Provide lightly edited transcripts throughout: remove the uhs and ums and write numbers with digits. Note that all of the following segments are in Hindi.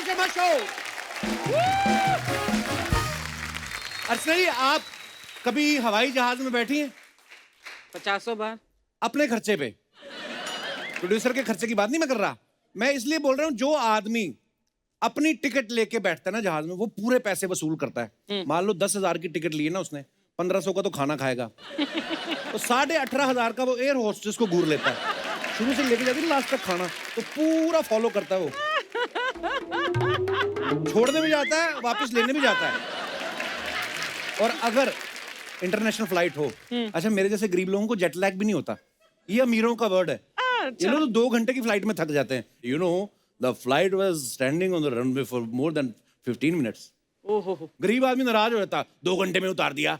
शर्मा शो। अर्चना जी, आप कभी हवाई जहाज में बैठी हैं? 50 बार। अपने खर्चे पे? प्रोड्यूसर के खर्चे की बात नहीं मैं कर रहा। मैं इसलिए बोल रहा हूं, जो आदमी अपनी टिकट लेके बैठता है ना जहाज में, वो पूरे पैसे वसूल करता है। मान लो 10,000 की टिकट ली है ना उसने, 1500 का तो खाना खाएगा, तो 18,500 का वो एयर होस्टेस को घूर लेता है। शुरू से लेके जाती है लास्ट तक खाना, तो पूरा फॉलो करता है वो। छोड़ने भी जाता है, वापस लेने भी जाता है। और अगर इंटरनेशनल फ्लाइट हो, अच्छा मेरे जैसे गरीब लोगों को जेट लैग भी नहीं होता, ये अमीरों का वर्ड है। ये लोग 2 घंटे की फ्लाइट में थक जाते हैं। You know, the flight was standing on the runway for more than 15 minutes. ओहो। गरीब आदमी नाराज हो जाता, 2 घंटे में उतार दिया।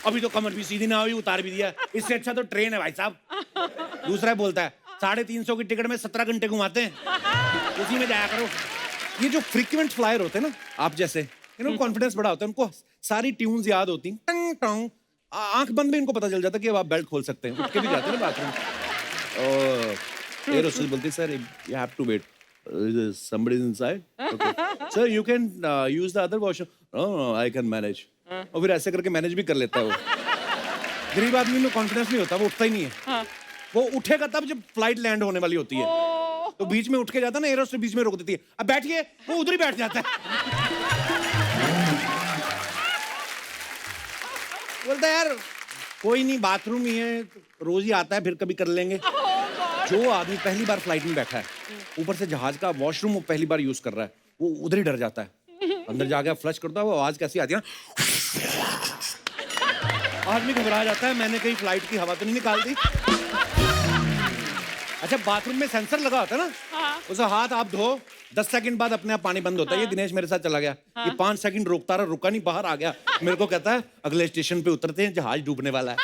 अभी तो कमर भी सीधी ना हुई, उतार भी दिया। इससे अच्छा तो ट्रेन है भाई साहब। दूसरा बोलता है 350 की टिकट में 17 घंटे घुमाते हैं, उसी में जाया करो। ये जो फ्रीक्वेंट फ्लायर होते हैं ना, आप जैसे, इनको कॉन्फिडेंस बड़ा होता है, उनको सारी ट्यून्स याद होती हैं, टंग टंग, आंख बंद में इनको पता चल जाता है कि अब आप बेल्ट खोल सकते हैं। उठ के भी जाते हैं ना बाथरूम। एयर होस्टेस बोलती है, sir you have to wait, somebody is inside, okay sir you can use the other washroom, no I can manage, और फिर ऐसे करके मैनेज भी कर लेता है वो। गरीब आदमी में कॉन्फिडेंस नहीं होता, वो उठता ही नहीं है। वो उठेगा तब जब फ्लाइट लैंड होने वाली होती है, तो बीच में उठ के जाता है ना, एयर होस्टेस बीच में रोक देती है, अब बैठिए, वो उधर ही बैठ जाता है। बोलता है यार कोई नहीं, बाथरूम ही है, रोज ही आता है, फिर कभी कर लेंगे। जो आदमी पहली बार फ्लाइट में बैठा है, ऊपर से जहाज का वॉशरूम वो पहली बार यूज कर रहा है, वो उधर ही डर जाता है। अंदर जाके फ्लश करता है, वो आवाज कैसी आती है ना, आदमी घबरा जाता है, मैंने कहीं फ्लाइट की हवा तो नहीं निकाल दी। अच्छा बाथरूम में सेंसर लगा होता है ना, उसे हाथ आप धो, 10 सेकंड बाद अपने आप पानी बंद होता है। ये दिनेश मेरे साथ चला गया, ये 5 सेकंड रोकता रहा, रुका नहीं, बाहर आ गया। मेरे को कहता है अगले स्टेशन पे उतरते हैं, जहाज डूबने वाला है।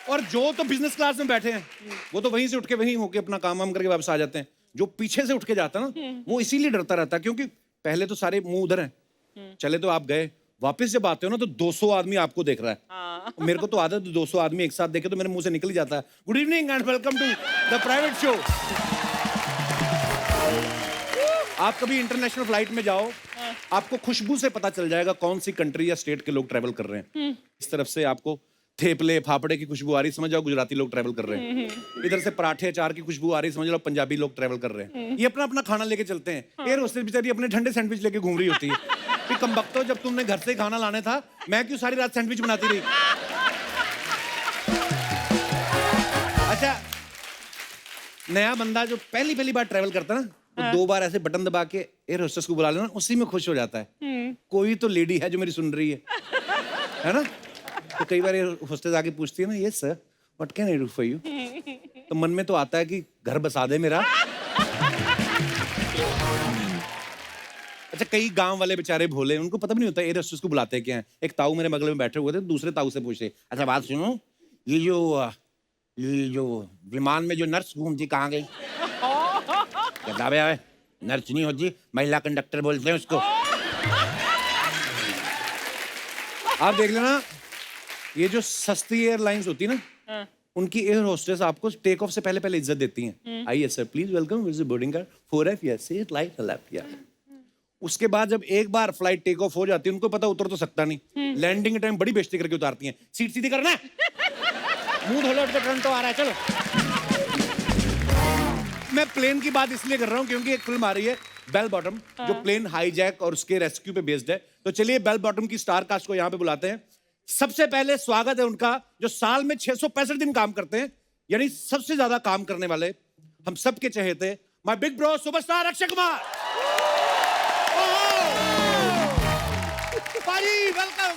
और जो तो बिजनेस क्लास में बैठे हैं, वो तो वहीं से उठ के वहीं होके अपना काम वाम करके वापस आ जाते हैं। जो पीछे से उठ के जाता है ना, वो इसीलिए डरता रहता है, क्योंकि पहले तो सारे मुंह उधर हैं, चले तो आप गए, वापस जब आते हो ना तो 200 आदमी आपको देख रहा है। मेरे को तो आदत है 200 आदमी एक साथ देखे तो मेरे मुंह से निकल ही जाता है, good evening and welcome to the private show. आप कभी इंटरनेशनल फ्लाइट में जाओ, आपको खुशबू से पता चल जाएगा कौन सी कंट्री या स्टेट के लोग ट्रेवल कर रहे हैं। इस तरफ से आपको थेपले फाफड़े की खुशबू आ रही, समझ जाओ गुजराती लोग ट्रेवल कर रहे हैं। इधर से पराठे अचार की खुशबू आ रही, समझ लो पंजाबी लोग ट्रेवल कर रहे हैं। ये अपना अपना खाना लेके चलते हैं। एयर होस्टेस बेचारी अपने ठंडे सैंडविच लेके घूम रही होती है कि कमबख्तो, जब तुमने घर से खाना लाने था, मैं क्यों सारी रात सैंडविच बनाती रही। अच्छा नया बंदा जो पहली बार ट्रेवल करता है ना, तो 2 बार ऐसे बटन दबा के एयर होस्टेस को बुला लेना, उसी में खुश हो जाता है। कोई तो लेडी है जो मेरी सुन रही है ना। तो कई बार होस्टेस आके पूछती है ना, yes sir what can I do for you, तो मन में तो आता है कि घर बसा दे मेरा। अच्छा कई गांव वाले बेचारे भोले, उनको पता भी नहीं होता एयर होस्टेस को बुलाते क्या है। एक ताऊ मेरे बगल में बैठे हुए थे, दूसरे ताऊ से पूछे, अच्छा बात सुनो, ये जो विमान में जो नर्स घूमती कहाँ गई। नर्स नहीं होती, महिला कंडक्टर बोलते हैं उसको। आप देख लेना, ये जो सस्ती एयरलाइंस होती है ना, उनकी एयर होस्टेस आपको टेक ऑफ से पहले इज्जत देती हैं। आइए sir please welcome, with the boarding card 4F, yes seat light left, या। उसके बाद जब एक बार फ्लाइट टेक ऑफ हो जाती है, उनको पता उतर तो सकता नहीं, लैंडिंग के टाइम बड़ी बेइज्जती करके उतारती हैं। सीट सीधी करना है, मुंह धो लो, उठ के टोरंटो आ रहा है, चलो। मैं प्लेन की बात इसलिए कर रहा हूं क्योंकि एक फिल्म आ रही है बेल बॉटम, जो प्लेन हाईजैक और उसके रेस्क्यू पे बेस्ड है। तो चलिए बेल बॉटम की स्टार कास्ट को यहाँ पे बुलाते हैं। सबसे पहले स्वागत है उनका, जो साल में 665 दिन काम करते हैं, यानी सबसे ज्यादा काम करने वाले, हम सबके चहेते, my big bro superstar Akshay Kumar. पाजी वेलकम,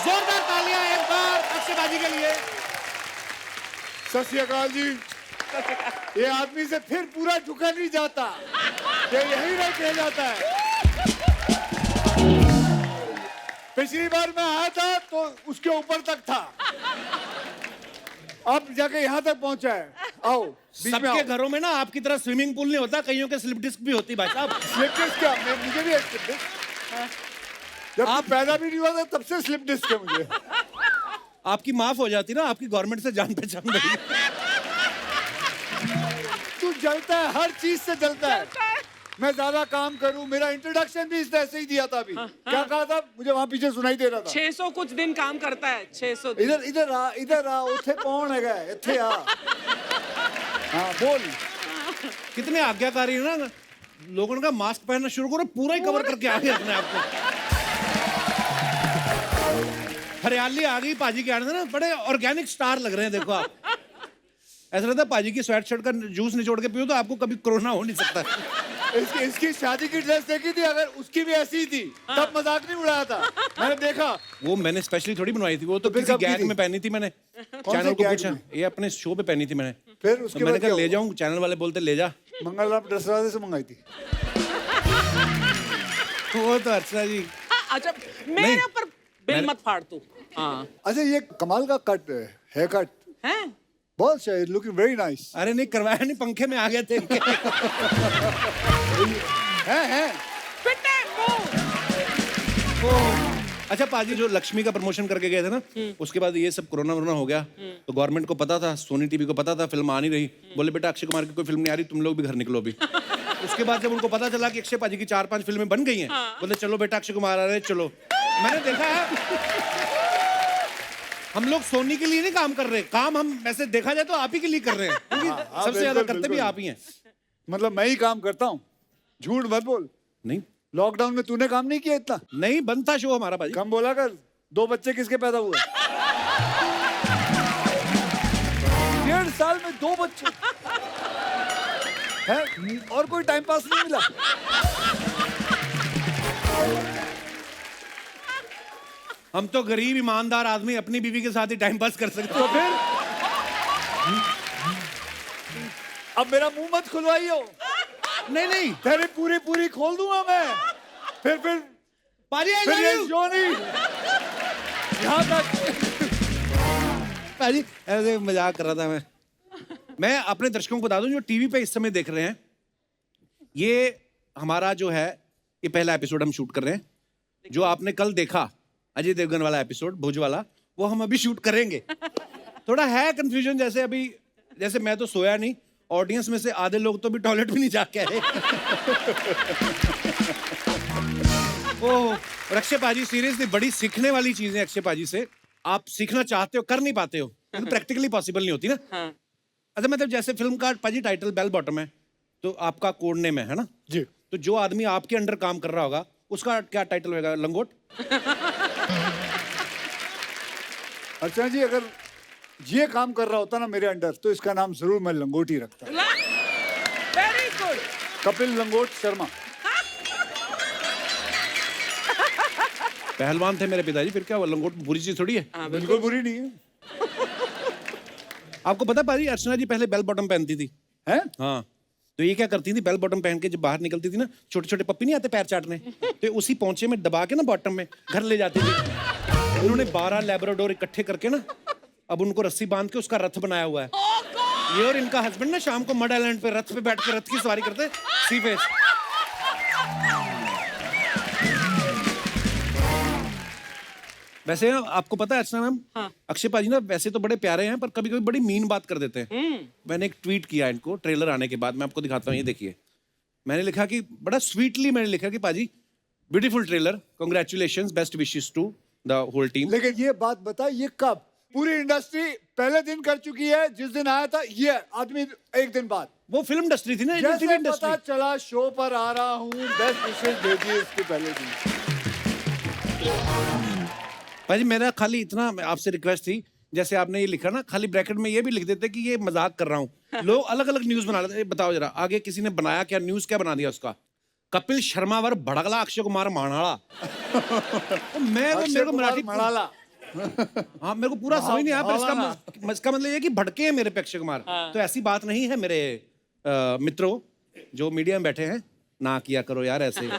जोरदार तालियां एक बार अक्षय बाजी के लिए। सत श्री अकाल जी। ये आदमी से फिर पूरा झुका नहीं जाता, ये यही रह के जाता है। पिछली बार मैं आया था तो उसके ऊपर तक था, अब जाके यहाँ तक पहुंचा है। आओ, सबके घरों में ना आपकी तरह स्विमिंग पूल नहीं होता, कईयों के स्लिप डिस्क भी होती भाई साहब। स्लिप डिस्क क्या? मुझे भी स्लिप डिस्क। जब आप पैदा भी नहीं हुआ था तब से स्लिप डिस्क है मुझे। आपकी माफ हो जाती ना, आपकी गवर्नमेंट से जान पहचान रही। तू जलता है, हर चीज से जलता है। मैं ज्यादा काम करूं, मेरा इंट्रोडक्शन भी इसने ऐसे ही दिया था अभी। क्या कहा था मुझे वहां पीछे सुनाई दे रहा था। 600 कुछ दिन काम करता है, 600 दिन। इधर आ उठे कौन है इत्थे आ। हाँ बोल। कितने आज्ञाकारी है ना, लोगों का मास्क पहनना शुरू करो, पूरा ही कवर करके आ गए अपने आप को। हरियाली आ गई पाजी के आने से ना, बड़े ऑर्गेनिक स्टार लग रहे हैं। देखो आप, ऐसा लगता है पाजी की स्वेट शर्ट का जूस निचोड़ के पियो तो आपको कभी कोरोना हो नहीं सकता। इसकी शादी की ड्रेस देखी थी, अगर उसकी भी ऐसी ही थी तब मजाक नहीं उड़ाया था। मैंने देखा। वो मैंने स्पेशली थोड़ी बनवाई थी, वो तो फिर किसी कब की गैग थी? में पहनी थी मैंने। कौन चैनल से को गैग पूछा, में? ये अपने शो पे पहनी थी मैंने। फिर उसके तो मैंने बाद कहा क्या ले हुआ? जाऊं, चैनल वाले बोलते ले जा। मंगल रात ड्रेस वाले से मंगाई थी। वो तो अर्चना जी। अच्छा मेरे ऊपर बिल मत फाड़ तू। हाँ अच्छा ये कमाल का कट है, हेयर कट है। बहुत सही, लुकिंग वेरी नाइस। अरे नहीं करवाया नहीं, पंखे में आ गए थे इनके। है फिट है वो। अच्छा पाजी, जो लक्ष्मी का प्रमोशन करके गए थे ना, उसके बाद ये सब कोरोना वोरोना हो गया, तो गवर्नमेंट को पता था, सोनी टीवी को पता था फिल्म आ नहीं रही। बोले बेटा अक्षय कुमार की कोई फिल्म नहीं आ रही, तुम लोग भी घर निकलो अभी। उसके बाद जब उनको पता चला कि अक्षय पाजी की 4-5 फिल्में बन गई हैं, बोले चलो बेटा अक्षय कुमार आ रहे, चलो। मैंने देखा है हम लोग सोनी के लिए नहीं काम कर रहे, काम हम वैसे देखा जाए तो आप ही के लिए कर रहे हैं, क्योंकि सबसे ज्यादा बिल्कुल, करते भी बिल्कुल। आप ही हैं। मतलब मैं ही काम करता हूँ, झूठ मत बोल। नहीं लॉकडाउन में तूने काम नहीं किया इतना? नहीं, बंद था शो हमारा पाजी। कम बोला कर। 2 बच्चे किसके पैदा हुए? 1.5 साल में 2 बच्चे है, और कोई टाइम पास नहीं मिला। हम तो गरीब ईमानदार आदमी अपनी बीवी के साथ ही टाइम पास कर सकते तो हैं। फिर अब मेरा मुंह मत खुलवाइयो। नहीं नहीं तेरी पूरी खोल दूंगा मैं। फिर पाजी I फिर love ये you। शो नहीं यहाँ तक। पाजी ऐसे मजाक कर रहा था मैं अपने दर्शकों को बता दूं जो टीवी पे इस समय देख रहे हैं, ये हमारा जो है ये पहला एपिसोड हम शूट कर रहे हैं। जो आपने कल देखा अजय देवगन वाला एपिसोड भोज वाला, वो हम अभी शूट करेंगे। थोड़ा है कंफ्यूजन, जैसे मैं तो सोया नहीं, ऑडियंस में से आधे लोग तो भी टॉयलेट भी नहीं जाके आए। ओह और अक्षय पाजी सीरियसली बड़ी सीखने वाली चीज है अक्षय पाजी से। आप सीखना चाहते हो, कर नहीं पाते हो, क्योंकि प्रैक्टिकली पॉसिबल नहीं होती ना। हाँ। अच्छा मतलब जैसे फिल्म का पाजी टाइटल बेल बॉटम है, तो आपका कोड नेम है ना जी। तो जो आदमी आपके अंडर काम कर रहा होगा उसका क्या टाइटल होगा? लंगोट। अच्छा जी, अगर ये काम कर रहा होता ना मेरे अंडर तो इसका नाम जरूर मैं लंगोटी रखता। Very good. कपिल लंगोट शर्मा। पहलवान थे मेरे पिताजी, फिर क्या वो लंगोट बुरी चीज थोड़ी है। बिल्कुल बुरी नहीं है। आपको पता पाजी अर्चना जी पहले बेल बॉटम पहनती थी। हैं? हाँ तो ये क्या करती थी, बेल बॉटम पहन के जब बाहर निकलती थी ना, छोटे छोटे पप्पी नहीं आते पैर चाटने, तो उसी पोंचे में दबा के ना बॉटम में घर ले जाती थी। उन्होंने 12 लैब्राडोर इकट्ठे करके ना अब उनको रस्सी बांध के उसका रथ बनाया हुआ है। ये और इनका हस्बैंड ना शाम को मड आइलैंड पे रथ पे बैठ के रथ की सवारी करते सी फेस। वैसे ना आपको पता है अर्चना मैम, हाँ। अक्षय पाजी ना वैसे तो बड़े प्यारे हैं पर कभी कभी बड़ी मीन बात कर देते हैं। मैंने एक ट्वीट किया इनको ट्रेलर आने के बाद, मैं आपको दिखाता हूँ, ये देखिए। मैंने लिखा कि बड़ा स्वीटली मैंने लिखा कि पाजी beautiful trailer, congratulations, best wishes to the whole team. लेकिन ये बात बता, ये कब पूरी इंडस्ट्री पहले दिन कर चुकी है जिस दिन आया था ये आदमी, एक दिन बाद। वो फिल्म इंडस्ट्री थी ना, जैसे टीवी इंडस्ट्री। पता चला शो पर आ रहा हूँ, बेस्ट विशेस भेजिए इसके पहले दिन। पाजी मेरा खाली इतना आपसे रिक्वेस्ट थी, जैसे आपने ये लिखा ना, खाली ब्रैकेट में ये भी लिख देते कि ये मजाक कर रहा हूँ। लोग अलग अलग न्यूज बना लेते। बताओ जरा आगे किसी ने बनाया क्या, न्यूज क्या बना दिया उसका? कपिल शर्मा वर भड़कला अक्षय कुमार माणाला। तो मेरे को मराठी मणाला। हाँ मेरे को पूरा समझ नहीं आया, पर इसका मतलब ये कि भड़के हैं मेरे पे अक्षय कुमार। तो ऐसी बात नहीं है मेरे मित्रों जो मीडिया में बैठे हैं, ना किया करो यार ऐसे।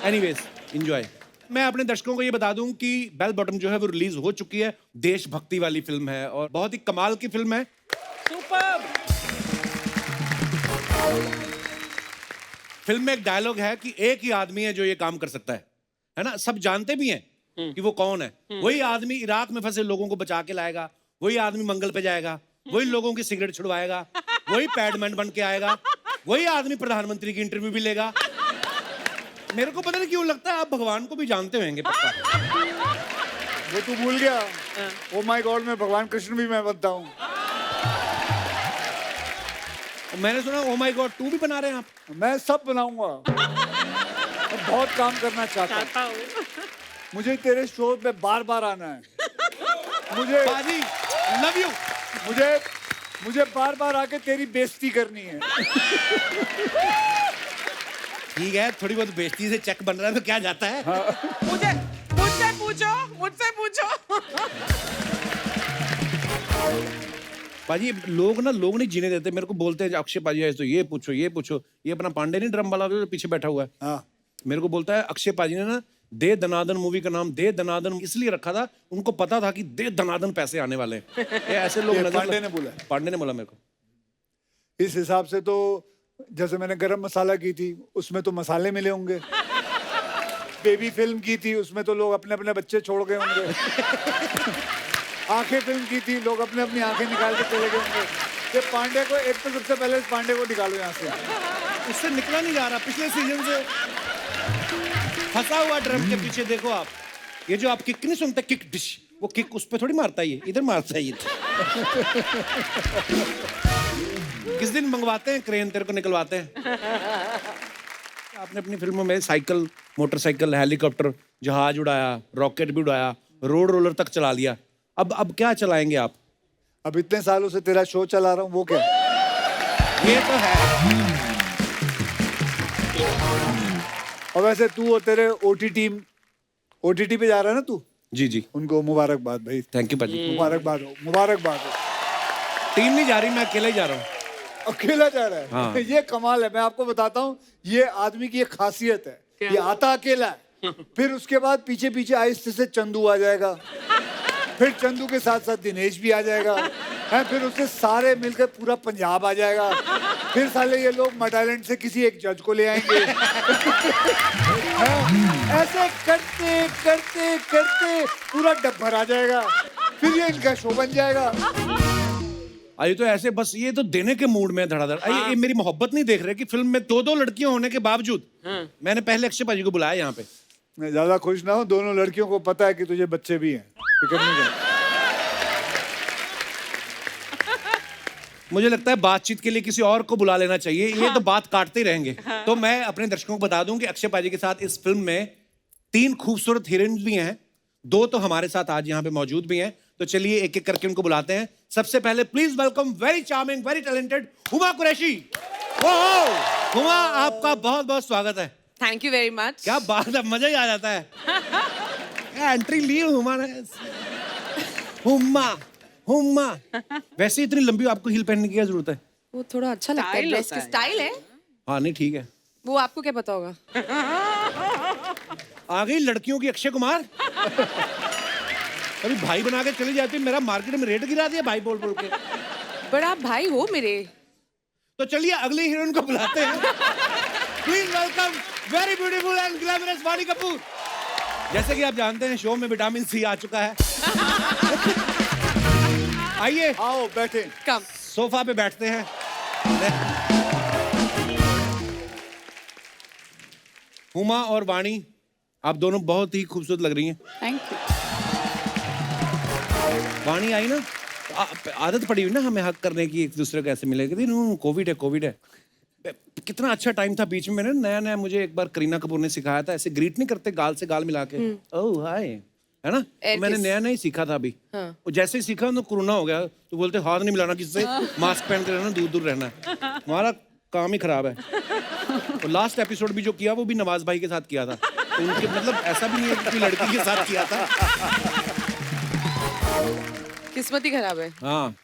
Anyways enjoy. मैं अपने दर्शकों को ये बता दूं कि बेल बॉटम जो है वो रिलीज हो चुकी है। देशभक्ति वाली फिल्म है और बहुत ही कमाल की फिल्म है। सुपर। फिल्म में एक डायलॉग है कि एक ही आदमी है जो ये काम कर सकता है है ना, सब जानते भी हैं कि वो कौन है। वही आदमी इराक में फंसे लोगों को बचा के लाएगा, वही आदमी मंगल पे जाएगा, वही लोगों की सिगरेट छुड़वाएगा, वही पैडमैन बन के आएगा, वही आदमी प्रधानमंत्री की इंटरव्यू भी लेगा। मेरे को पता नहीं क्यों लगता है आप भगवान को भी जानते होंगे पक्का। वो तू भूल गया, ओ माय गॉड में भगवान कृष्ण भी मैं बनता हूँ। मैंने सुना ओ माय गॉड 2 भी बना रहे हैं आप। मैं सब बनाऊंगा। मैं बहुत काम करना चाहता हूँ। मुझे तेरे शो पे बार बार आना है। मुझे बाजी लव यू। मुझे बार बार आके तेरी बेइज्जती करनी है। ठीक है, थोड़ी बहुत बेइज्जती से चेक बन रहा है तो क्या जाता है। मुझसे पूछो। पाजी लोग नहीं जीने देते। मेरे को बोलते हैं अक्षय पाजी है तो ये पूछो। ये अपना पांडे नहीं ड्रम वाला जो पीछे बैठा हुआ है, हाँ। मेरे को बोलता है अक्षय पाजी ने ना दे दनादन मूवी का नाम दे दनादन इसलिए रखा था, उनको पता था कि दे दनादन पैसे आने वाले हैं। ये ऐसे लोग नजर पांडे ने बोला। पांडे ने बोला मेरे को। इस हिसाब से तो जैसे मैंने गरम मसाला की थी उसमें तो मसाले मिले होंगे, बेबी फिल्म की थी उसमें तो लोग अपने अपने बच्चे छोड़ गए होंगे, आंखें फिल्म की थी लोग अपने अपनी आंखें निकाल के चले गए होंगे। ये पांडे को एक तो सबसे पहले इस पांडे को निकालो यहाँ से। उससे निकला नहीं जा रहा पिछले सीजन से, फंसा हुआ ड्रम के पीछे। देखो आप ये जो आप किक नहीं सुनते, किक डिश, वो किक उस पे थोड़ी मारता है, ये इधर मारता है ये। किस दिन मंगवाते हैं क्रेन, तेरे को निकलवाते हैं। आपने अपनी फिल्मों में साइकिल, मोटरसाइकिल, हेलीकॉप्टर, जहाज उड़ाया, रॉकेट भी उड़ाया, रोड रोलर तक चला लिया। अब क्या चलाएंगे आप? अब इतने सालों से तेरा शो चला रहा हूँ, वो क्या? ये तो है। और वैसे तू और तेरे ओटीटी पे जा रहा है ना तू? जी उनको मुबारकबाद भाई। थैंक यू पाजी। मुबारकबाद हो। टीम नहीं जा रही, मैं अकेले ही जा रहा हूँ। अकेला जा रहा है? हाँ। ये कमाल है। मैं आपको बताता हूँ, ये आदमी की एक खासियत है। ये आता अकेला है, फिर उसके बाद पीछे पीछे आहिस्ते से चंदू आ जाएगा, फिर चंदू के साथ साथ दिनेश भी आ जाएगा, है फिर उससे सारे मिलकर पूरा पंजाब आ जाएगा, फिर साले ये लोग मडालैंड से किसी एक जज को ले आएंगे। ऐसे करते करते करते पूरा डब्बर आ जाएगा, फिर ये इनका शो बन जाएगा। आई तो ऐसे बस ये तो देने के मूड में धड़ाधड़। ये मेरी मोहब्बत नहीं देख रहे कि फिल्म में 2 लड़कियां होने के बावजूद मैंने पहले अक्षय पाजी को बुलाया यहाँ पे। मैं ज्यादा खुश ना हूँ, दोनों लड़कियों को पता है कि तुझे बच्चे भी हैं, फिक्र नहीं कर। मुझे लगता है बातचीत के लिए किसी और को बुला लेना चाहिए। ये तो बात काटते ही रहेंगे। तो मैं अपने दर्शकों को बता दूं कि अक्षय पाजी के साथ इस फिल्म में 3 खूबसूरत हीरोइन भी हैं, 2 तो हमारे साथ आज यहाँ पे मौजूद भी हैं। तो चलिए एक एक करके उनको बुलाते हैं। सबसे पहले please welcome very charming, very talented Huma Qureshi. Huma, आपका बहुत बहुत स्वागत है। Thank you very much. क्या बात है, मजा ही आ जाता है। एंट्री ली हुमा ने। हुमा वैसे इतनी लंबी आपको हील पहनने की क्या जरूरत है? वो थोड़ा अच्छा लगता है, ड्रेस की स्टाइल है। हाँ नहीं ठीक है। वो आपको क्या पता होगा? आ गई लड़कियों की अक्षय कुमार। कभी भाई बना के चली जाती, मेरा मार्केट में रेट गिरा दिया भाई बोल बोल के। पर आप भाई हो मेरे। तो चलिए अगली हीरोइन को बुलाते हैं। Please welcome very beautiful and glamorous Vaani Kapoor. जैसे कि आप जानते हैं शो में विटामिन सी आ चुका है। आइए आओ बैठे। कम सोफा पे बैठते हैं। हुमा और वाणी, आप दोनों बहुत ही खूबसूरत लग रही हैं। Thank you. वाणी आई ना, आदत पड़ी हुई ना हमें हक करने की, एक दूसरे को ऐसे मिले कि कोविड है। कितना अच्छा टाइम था बीच में, नया नया मुझे एक बार करीना कपूर ने सिखाया था, ऐसे ग्रीट नहीं करते गाल से गाल मिला के, ओह हाय, है ना। तो मैंने नया नया ही सीखा था अभी। वो जैसे ही सीखा तो कोरोना हो गया, तो बोलते हाथ नहीं मिलाना किससे, मास्क पहन के रहना, दूर दूर रहना। हमारा काम ही खराब है। तो लास्ट एपिसोड भी जो किया वो भी नवाज भाई के साथ किया था। तो उनके मतलब ऐसा भी नहीं है कि लड़की के साथ किया था। किस्मत ही खराब है। हाँ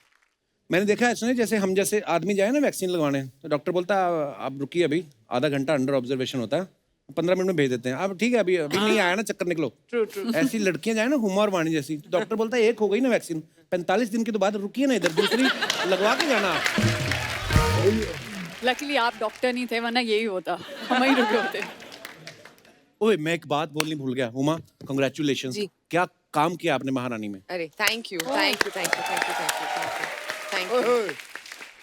मैंने देखा है, जैसे हम जैसे आदमी जाए ना वैक्सीन लगवाने, तो डॉक्टर बोलता है आप रुकिए, अभी आधा घंटा अंडर ऑब्जर्वेशन होता है, 15 मिनट में भेज देते हैं। अब ठीक है, अभी नहीं आया ना, चक्कर निकलो। ऐसी लड़कियां जाए ना हुमा और वाणी जैसी, तो डॉक्टर बोलता है एक हो गई ना वैक्सीन, 45 दिन के तो बाद रुकिए ना, इधर दूसरी लगवा के जाना। लकीली आप डॉक्टर नहीं थे, वरना यही होता, हम ही रुके होते। ओए मैं एक बात बोलनी भूल गया। उमा, कांग्रेचुलेशन। जी। क्या काम किया आपने महारानी में। अरे thank you thank you thank you thank you thank you thank ओए, यू। ओए,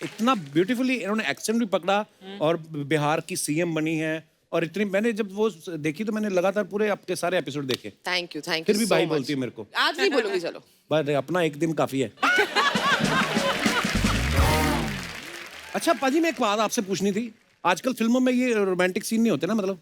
इतना ब्यूटीफुली इन्होंने एक्सेंट भी पकड़ा और बिहार की सीएम बनी है। और इतनी मैंने जब वो देखी तो मैंने लगातार पूरे आपके सारे एपिसोड देखे। थैंक यू फिर भी भाई बोलती है मेरे को। आज नहीं बोलूंगी चलो। बस अपना एक दिन काफी है। अच्छा पाजी, मैं एक बात आपसे पूछनी थी। आजकल फिल्मों में ये रोमांटिक सीन नहीं होते ना, मतलब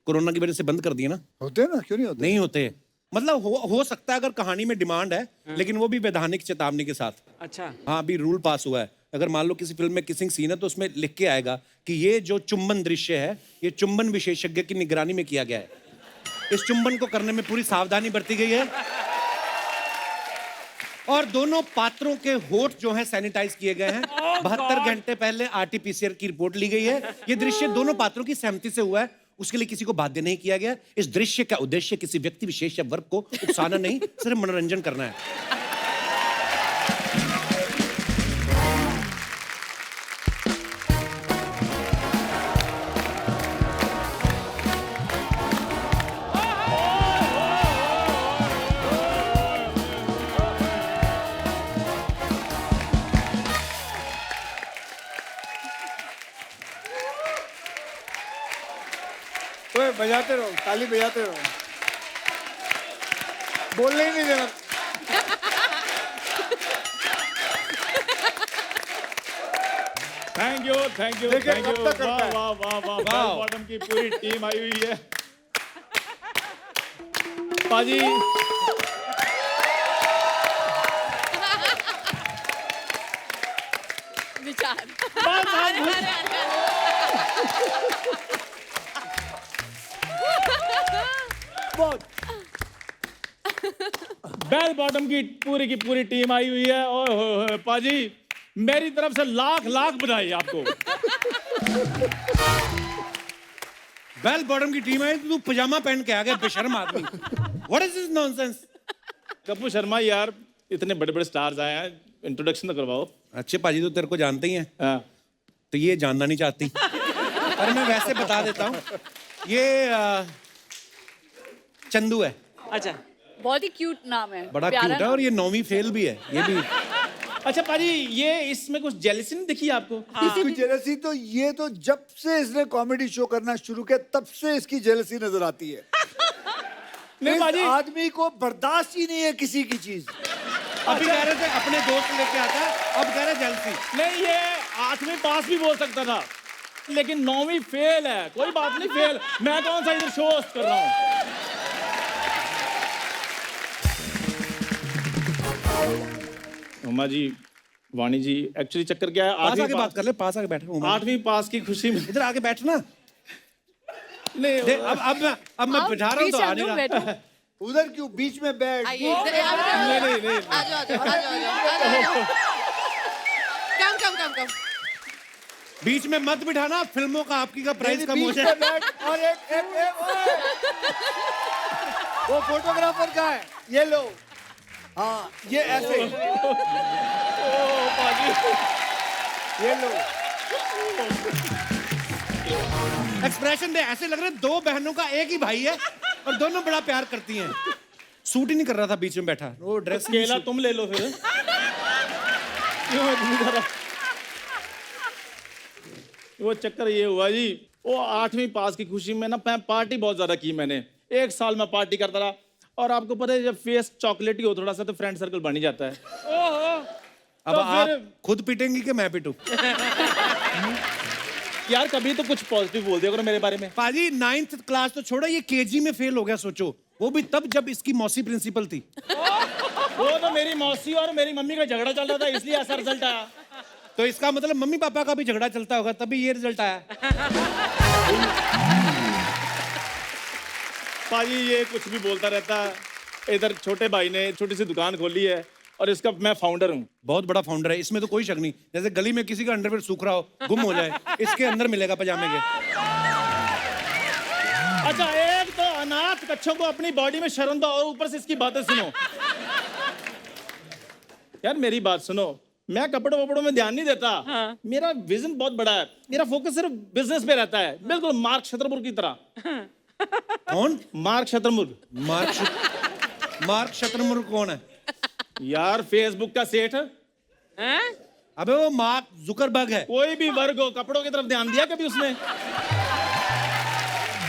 कोरोना की वजह से बंद कर दिए ना। होते हैं ना, क्यों नहीं होते? नहीं होते, मतलब हो सकता है अगर कहानी में डिमांड है, लेकिन वो भी वैधानिक चेतावनी के साथ। अच्छा। हाँ, अभी रूल पास हुआ है। अगर मान लो किसी फिल्म में किसिंग सीन है तो उसमें लिख के आएगा कि ये जो चुंबन दृश्य है ये चुंबन विशेषज्ञ की निगरानी में किया गया है। इस चुंबन को करने में पूरी सावधानी बरती गई है और दोनों पात्रों के होठ जो हैं सैनिटाइज किए गए हैं। 72 घंटे पहले आरटीपीसीआर की रिपोर्ट ली गई है। ये दृश्य दोनों पात्रों की सहमति से हुआ है, उसके लिए किसी को बाध्य नहीं किया गया। इस दृश्य का उद्देश्य किसी व्यक्ति विशेष या वर्ग को उकसाना नहीं, सिर्फ मनोरंजन करना है। ओए, बजाते रहो, ताली बजाते रहो, बोलने ही नहीं देना। थैंक यू थैंक यू देखिए, थैंक कब यू। तक करता वाह है? वाह वाह वाह, बेल बॉटम की पूरी टीम आई हुई है। पाजी विचार। बहुत बेल बॉटम की पूरी टीम आई हुई है। ओए होए होए, पाजी मेरी तरफ से लाख लाख बधाई आपको। बेल बॉटम की टीम है, तू पजामा पहन के आ गया बेशर्म आदमी। What is this nonsense. Kapoor Sharma यार, इतने बड़े बड़े स्टार्स आए हैं, इंट्रोडक्शन तो करवाओ। अच्छे पाजी तो तेरे को जानते ही हैं, हाँ। तो ये जानना नहीं चाहती पर मैं वैसे बता देता हूँ। ये चंदू है, अच्छा। बहुत ही क्यूट नाम है, बड़ा प्यारा क्यूट है और ये 9वीं फेल भी है। ये भी अच्छा पाजी, ये इसमें कुछ जेलसी नहीं दिखी आपको? इसकी जेलसी तो ये तो जब से इसने कॉमेडी शो करना शुरू किया तब से इसकी जेलसी नजर आती है। नहीं इस पाजी, आदमी को बर्दाश्त ही नहीं है किसी की चीज। अभी कह रहे थे अपने दोस्त लेके आता है, अब कह रहे जलसी। नहीं ये 8वीं पास भी बोल सकता था, लेकिन 9वीं फेल है। कोई बात नहीं, फेल। मैं कौन सा इधर शो होस्ट कर रहा हूँ। उमा जी, वाणी जी, एक्चुअली चक्कर क्या है, पास आके बात कर ले, पास आके बैठो। 8वीं पास की खुशी में इधर आके बैठना। नहीं देख, अब मैं बिठा रहा हूँ तो आ नहीं रहा। बैठो। उधर क्यों, बीच में बैठ। आइए इधर आ जाओ आ जाओ। कम कम कम कम। बीच में मत बिठाना, फिल्मों का आपकी का प्राइस कम हो बीच जाए। में बैठ। और एक ओए! वो फोटोग्राफर का है, ये लो। हाँ, ये ऐसे, ये लो। एक्सप्रेशन दे, ऐसे लग रहा है दो बहनों का एक ही भाई है और दोनों बड़ा प्यार करती हैं। सूट ही नहीं कर रहा था बीच में बैठा, वो ड्रेस केला तुम ले लो फिर। क्यों इतनी तरह? वो चक्कर ये हुआ जी, वो 8वीं पास की खुशी में ना मैं पार्टी बहुत ज्यादा की मैंने। 1 साल में पार्टी करता रहा और आपको पता है जब फेस चॉकलेटी हो थोड़ा सा तो फ्रेंड सर्कल बन ही जाता है। अब तो आप फिर- खुद पिटेंगी कि मैं पिटूं? यार कभी तो कुछ पॉजिटिव बोल दिया करो मेरे बारे में। पाजी 9th क्लास तो छोड़ो, ये केजी में फेल हो गया। सोचो, वो भी तब जब इसकी मौसी प्रिंसिपल थी। वो तो मेरी मौसी और मेरी मम्मी का झगड़ा चल रहा था, इसलिए ऐसा रिजल्ट आया। तो इसका मतलब मम्मी पापा का भी झगड़ा चलता होगा, तभी ये रिजल्ट आया। पाजी ये कुछ भी बोलता रहता है। इधर छोटे भाई ने छोटी सी दुकान खोली है और इसका मैं फाउंडर हूँ। बहुत बड़ा फाउंडर है, इसमें तो कोई शक नहीं। जैसे गली में किसी का अंडरवेयर सूख रहा हो, गुम हो जाए, इसके अंदर मिलेगा पजामे के। अच्छा, एक तो अनाथ कच्छों को अपनी बॉडी में शर्म दो और ऊपर से इसकी बातें सुनो। यार मेरी बात सुनो, मैं कपड़ों वपड़ों में ध्यान नहीं देता। मेरा विजन बहुत बड़ा है, मेरा फोकस सिर्फ बिजनेस पे रहता है, बिल्कुल मार्क छतरपुर की तरह। कौन? मार्क शतरमुर्ग। मार्क शतरमुर्ग कौन है? यार फेसबुक का सेठ। हैं? अबे वो मार्क जुकरबर्ग है। कोई भी वर्ग हो, कपड़ों की तरफ ध्यान दिया कभी उसने?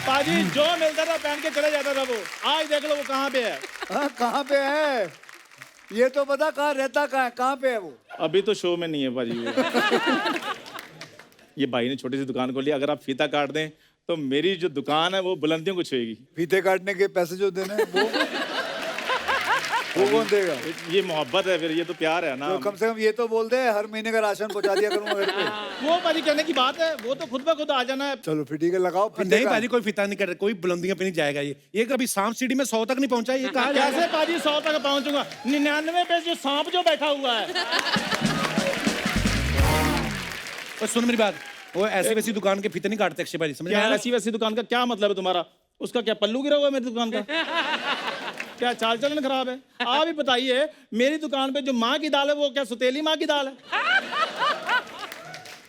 पाजी जो मिलता था पहन के चले जाता था वो। आज देख लो वो कहाँ पे है। हाँ, कहाँ पे है ये तो बता, कहाँ रहता, कहाँ पे है वो? अभी तो शो में नहीं है पाजी वो। ये भाई ने छोटी सी दुकान खोली, अगर आप फीता काट दें तो मेरी जो दुकान है वो बुलंदियों को छुएगी। फीते काटने के पैसे जो देने हैं, वो कौन देगा? ये मोहब्बत है फिर, ये तो प्यार है ना। तो कम से कम ये तो बोल दे हर महीने का राशन पहुंचा दिया करूंगा घर पे। वो पाजी कहने की बात है, वो तो खुद ब खुद आ जाना है। चलो फिर ठीक है, लगाओ फीते नहीं का। पाजी, कोई फिता नहीं कर रहा, कोई बुलंदियां पे नहीं जाएगा ये कभी सांप सीढ़ी में 100 तक नहीं पहुंचा। ये कहा कैसे पाजी 100 तक पहुंचूंगा? 99 पे जो सांप जो बैठा हुआ है। और सुन मेरी बात, वो ऐसी वैसी दुकान के फीते नहीं काटते अक्षय भाजी, समझ में क्या आया ना? ऐसी वैसी दुकान का क्या मतलब है तुम्हारा? उसका क्या पल्लू गिरा हुआ है मेरी दुकान का? क्या चाल चलन खराब है? आप ही बताइए, मेरी दुकान पे जो माँ की दाल है वो क्या सुतेली माँ की दाल है?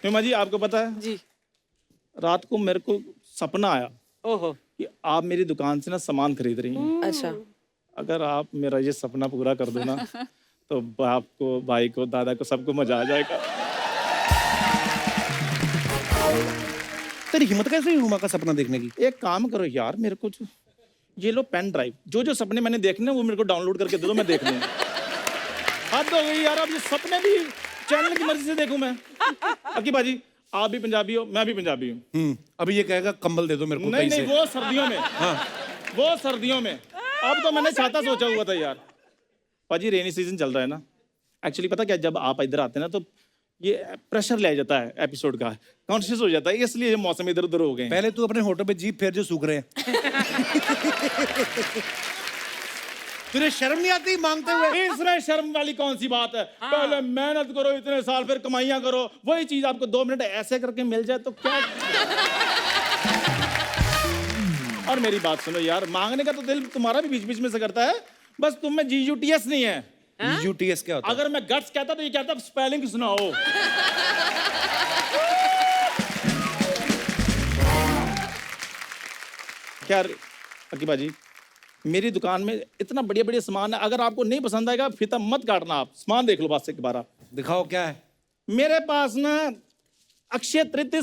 हुमा जी आपको पता है, जी। रात को मेरे को सपना आया ओहो। कि आप मेरी दुकान से ना सामान खरीद रही हैं। अच्छा। अगर आप मेरा ये सपना पूरा कर दो ना तो बाप को, भाई को, दादा को, सबको मजा आ जाएगा। तेरी हिम्मत कैसे हुई हुमा का सपना देखने की? एक काम करो यार, मेरे को ये लो पेन ड्राइव, जो सपने मैंने देखने वो मेरे को डाउनलोड करके दे दो, मैं देख लूंगा। हद हो गई यार, अब ये सपने भी चैनल की मर्जी से देखूं मैं। अकी बाजी आप भी पंजाबी हो, मैं भी पंजाबी हूँ। अभी ये कहेगा कंबल दे दो मेरे को नहीं कहीं नहीं, से। वो सर्दियों में। हाँ वो सर्दियों में। अब तो मैंने छाता सोचा हुआ था यार। पाजी रेनी सीजन चल रहा है ना, एक्चुअली पता क्या, जब आप इधर आते हैं ना तो ये प्रेशर ले जाता है एपिसोड का, कॉन्शियस हो जाता है, इसलिए ये मौसम इधर उधर हो गए हैं। पहले तू अपने होठों पे जीभ फेर जो सूख रहे हैं। तुझे शर्म नहीं आती मांगते हुए? इसमें शर्म वाली कौन सी बात है? पहले मेहनत करो इतने साल, फिर कमाइयां करो, वही चीज आपको 2 मिनट ऐसे करके मिल जाए तो क्या। और मेरी बात सुनो यार, मांगने का तो दिल तुम्हारा भी बीच बीच में से करता है, बस तुम में GUTS नहीं है। UTS क्या होता है? अगर मैं गट्स कहता तो ये कहता स्पेलिंग सुनाओ। क्या अकी बाजी, मेरी दुकान में इतना बढ़िया बढ़िया सामान है, अगर आपको नहीं पसंद आएगा फीता मत काटना, आप सामान देख लो बस एक बार। आप दिखाओ क्या है। मेरे पास ना अक्षय तृतीय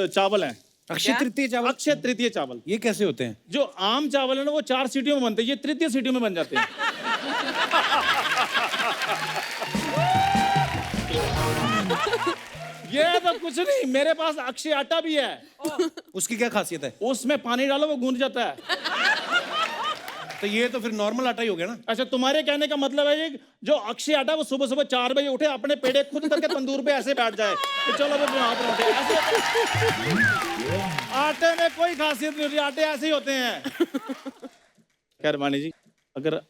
चावल हैं। अक्षय तृतीय चावल? अक्षय तृतीय चावल। ये कैसे होते हैं? जो आम चावल है ना वो 4 सीटियों में बनते हैं, ये तृतीय सीटियों में बन जाते हैं। ये तो कुछ नहीं, मेरे पास अक्षय आटा भी है। उसकी क्या खासियत है? उसमें पानी डालो वो गूंद जाता है। तो ये तो फिर नॉर्मल आटा ही हो गया ना। अच्छा, तुम्हारे कहने का मतलब है ये जो अक्षय आटा वो सुबह सुबह 4 बजे उठे, अपने पेड़े खुद करके तंदूर पे ऐसे बैठ जाए तो चलो मैं बना पराठे। आटे में कोई खासियत नहीं होती, आटे ऐसे ही होते हैं। खैर मानी जी, अगर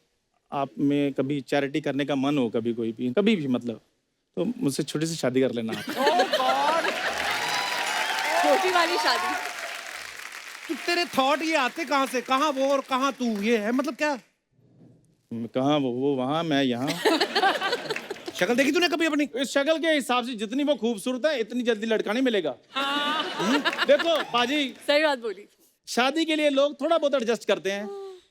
आप में कभी चैरिटी करने का मन हो, कभी भी मतलब, तो मुझसे छोटी सी शादी कर लेना आप। छोटी वाली शादी। तो तेरे थॉट ये आते कहाँ से? कहाँ वो और कहाँ तू? ये है मतलब क्या? कहाँ वो वहाँ, मैं यहाँ। शक्ल देखी तूने कभी अपनी? इस शक्ल के हिसाब से जितनी वो खूबसूरत है इतनी जल्दी लड़का नहीं मिलेगा। देखो पाजी, सही बात बोली। शादी के लिए लोग थोड़ा बहुत एडजस्ट करते हैं,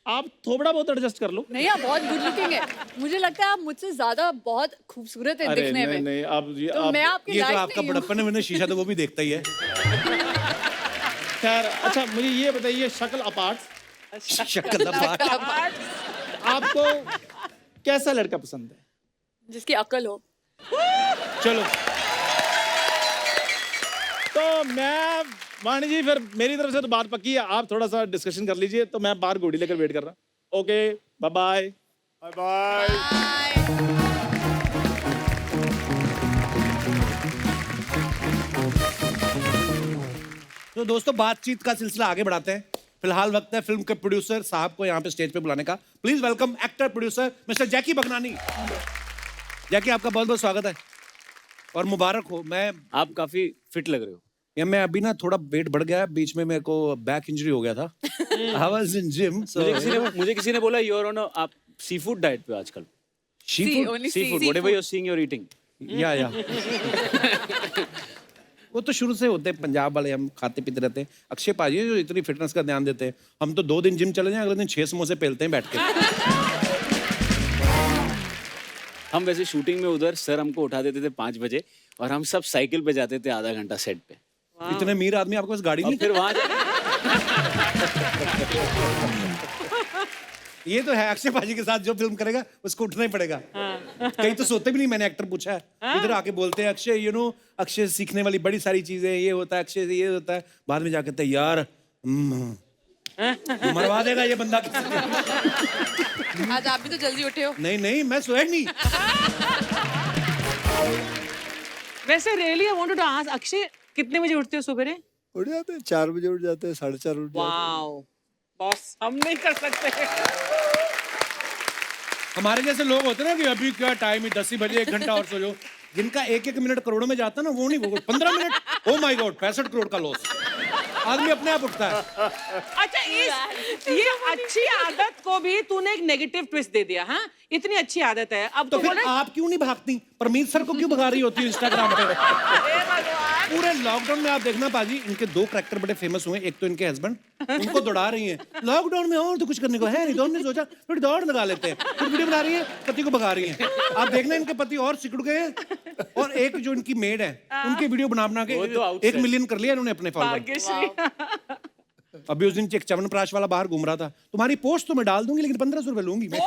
आप थोड़ा बहुत एडजस्ट कर लो। नहीं, आप बहुत गुड लुकिंग है। मुझे लगता है आप मुझसे ज्यादा बहुत खूबसूरत है अरे दिखने में। नहीं, तो मैं आपके ये तो लायक आपका नहीं हूँ। बड़प्पन है, मैंने शीशा तो वो भी देखता ही है। खैर अच्छा, मुझे ये बताइए शक्ल अपार्ट, शक्ल अपार्ट, आपको कैसा लड़का पसंद है? जिसकी अकल हो। चलो तो मैं वाणी जी, फिर मेरी तरफ से तो बात पक्की है, आप थोड़ा सा डिस्कशन कर लीजिए, तो मैं बाहर गोड़ी लेकर वेट कर रहा हूँ। Okay bye bye. Bye bye. तो दोस्तों बातचीत का सिलसिला आगे बढ़ाते हैं। फिलहाल वक्त है फिल्म के प्रोड्यूसर साहब को यहाँ पे स्टेज पे बुलाने का। Please welcome actor producer mister Jackky Bhagnani. Jackky, आपका बहुत बहुत स्वागत है और मुबारक हो। आप काफी फिट लग रहे हो। मैं अभी ना थोड़ा वेट बढ़ गया, बीच में मेरे को बैक इंजरी हो गया था। I was in gym. मुझे किसी ने बोला यू आर ऑन आप सी फूड डाइट पे आजकल। only see food whatever you are seeing you are eating. या वो तो शुरू से होते हैं पंजाब वाले, हम खाते पीते रहते हैं। अक्षय पाजी जो इतनी फिटनेस का ध्यान देते हैं, हम तो 2 दिन जिम चले जाएं, अगले दिन 6 समोसे पेलते हैं बैठ के। हम वैसे शूटिंग में उधर सर हमको उठा देते थे 5 बजे और हम सब साइकिल पे जाते थे आधा घंटा सेट पे। इतने अमीर आदमी, आपके पास गाड़ी और नहीं? फिर वहां ये तो है, अक्षय पाजी के साथ जो फिल्म करेगा उसको उठना ही पड़ेगा। कहीं तो सोते भी नहीं, मैंने एक्टर पूछा है, इधर आके बोलते हैं अक्षय अक्षय सीखने वाली बड़ी सारी चीजें, ये होता है अक्षय से ये होता है, बाद में जाके कहते हैं यार मरवा देगा ये बंदा। आज आप भी तो जल्दी उठे हो। नहीं नहीं, मैं सोया ही नहीं। वैसे really I wanted to ask Akshay, कितने बजे उठते हो सवेरे? उठ जाते हैं 4 बजे, उठ जाते हैं 4:30 उठ जाते हैं। वाओ बॉस, हम नहीं कर सकते। हमारे जैसे लोग होते हैं ना कि अभी क्या टाइम है, 10 ही बजे, 1 घंटा और सो जाओ। जिनका 1-1 मिनट करोड़ों में जाता है ना, वो नहीं, वो 15 minute, oh my God 65 crore का लॉस। आदमी अपने आप उठता है। अच्छा, ये अच्छी आदत को भी तूने एक नेगेटिव ट्विस्ट दे दिया। हाँ, इतनी अच्छी आदत है, अब तो फिर आप क्यों नहीं भागती? परमीत सर को क्यों भगा रही होती है इंस्टाग्राम पे? पूरे लॉकडाउन में आप देखना पाजी, इनके 2 कैरेक्टर बड़े फेमस हुए। एक तो इनके हस्बैंड, उनको दौड़ा रही हैं लॉकडाउन में, और तो कुछ करने को है नहीं, तो हमने सोचा थोड़ी दौड़ लगा लेते हैं। फिर वीडियो बना रही है, पति को भगा रही है। आप देखना इनके पति और सिकुड़ गए हैं। और एक जो इनकी मेड है, उनकी वीडियो बना के 1 मिलियन कर लिया इन्होंने अपने फॉलोअर। अभी उस दिन एक च्यवनप्राश वाला बाहर घूम रहा था, तुम्हारी पोस्ट तो मैं डाल दूंगी लेकिन 1500 रुपए लूंगी मैं।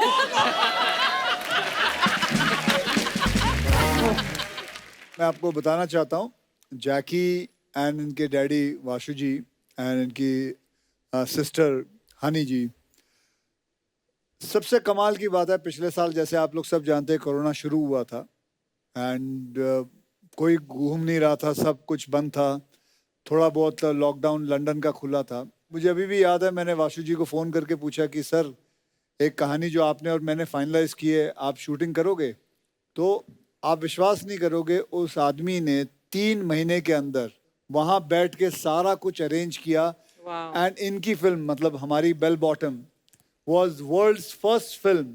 मैं आपको बताना चाहता हूँ, जैकी एंड इनके डैडी वाशु जी एंड इनकी सिस्टर हनी जी, सबसे कमाल की बात है, पिछले साल जैसे आप लोग सब जानते हैं कोरोना शुरू हुआ था एंड कोई घूम नहीं रहा था, सब कुछ बंद था, थोड़ा बहुत लॉकडाउन लंदन का खुला था। मुझे अभी भी याद है, मैंने वाशु जी को फ़ोन करके पूछा कि सर एक कहानी जो आपने और मैंने फाइनलाइज की है, आप शूटिंग करोगे? तो आप विश्वास नहीं करोगे, उस आदमी ने 3 महीने के अंदर वहाँ बैठ के सारा कुछ अरेंज किया। एंड इनकी फिल्म, मतलब हमारी Bell Bottom, was world's first film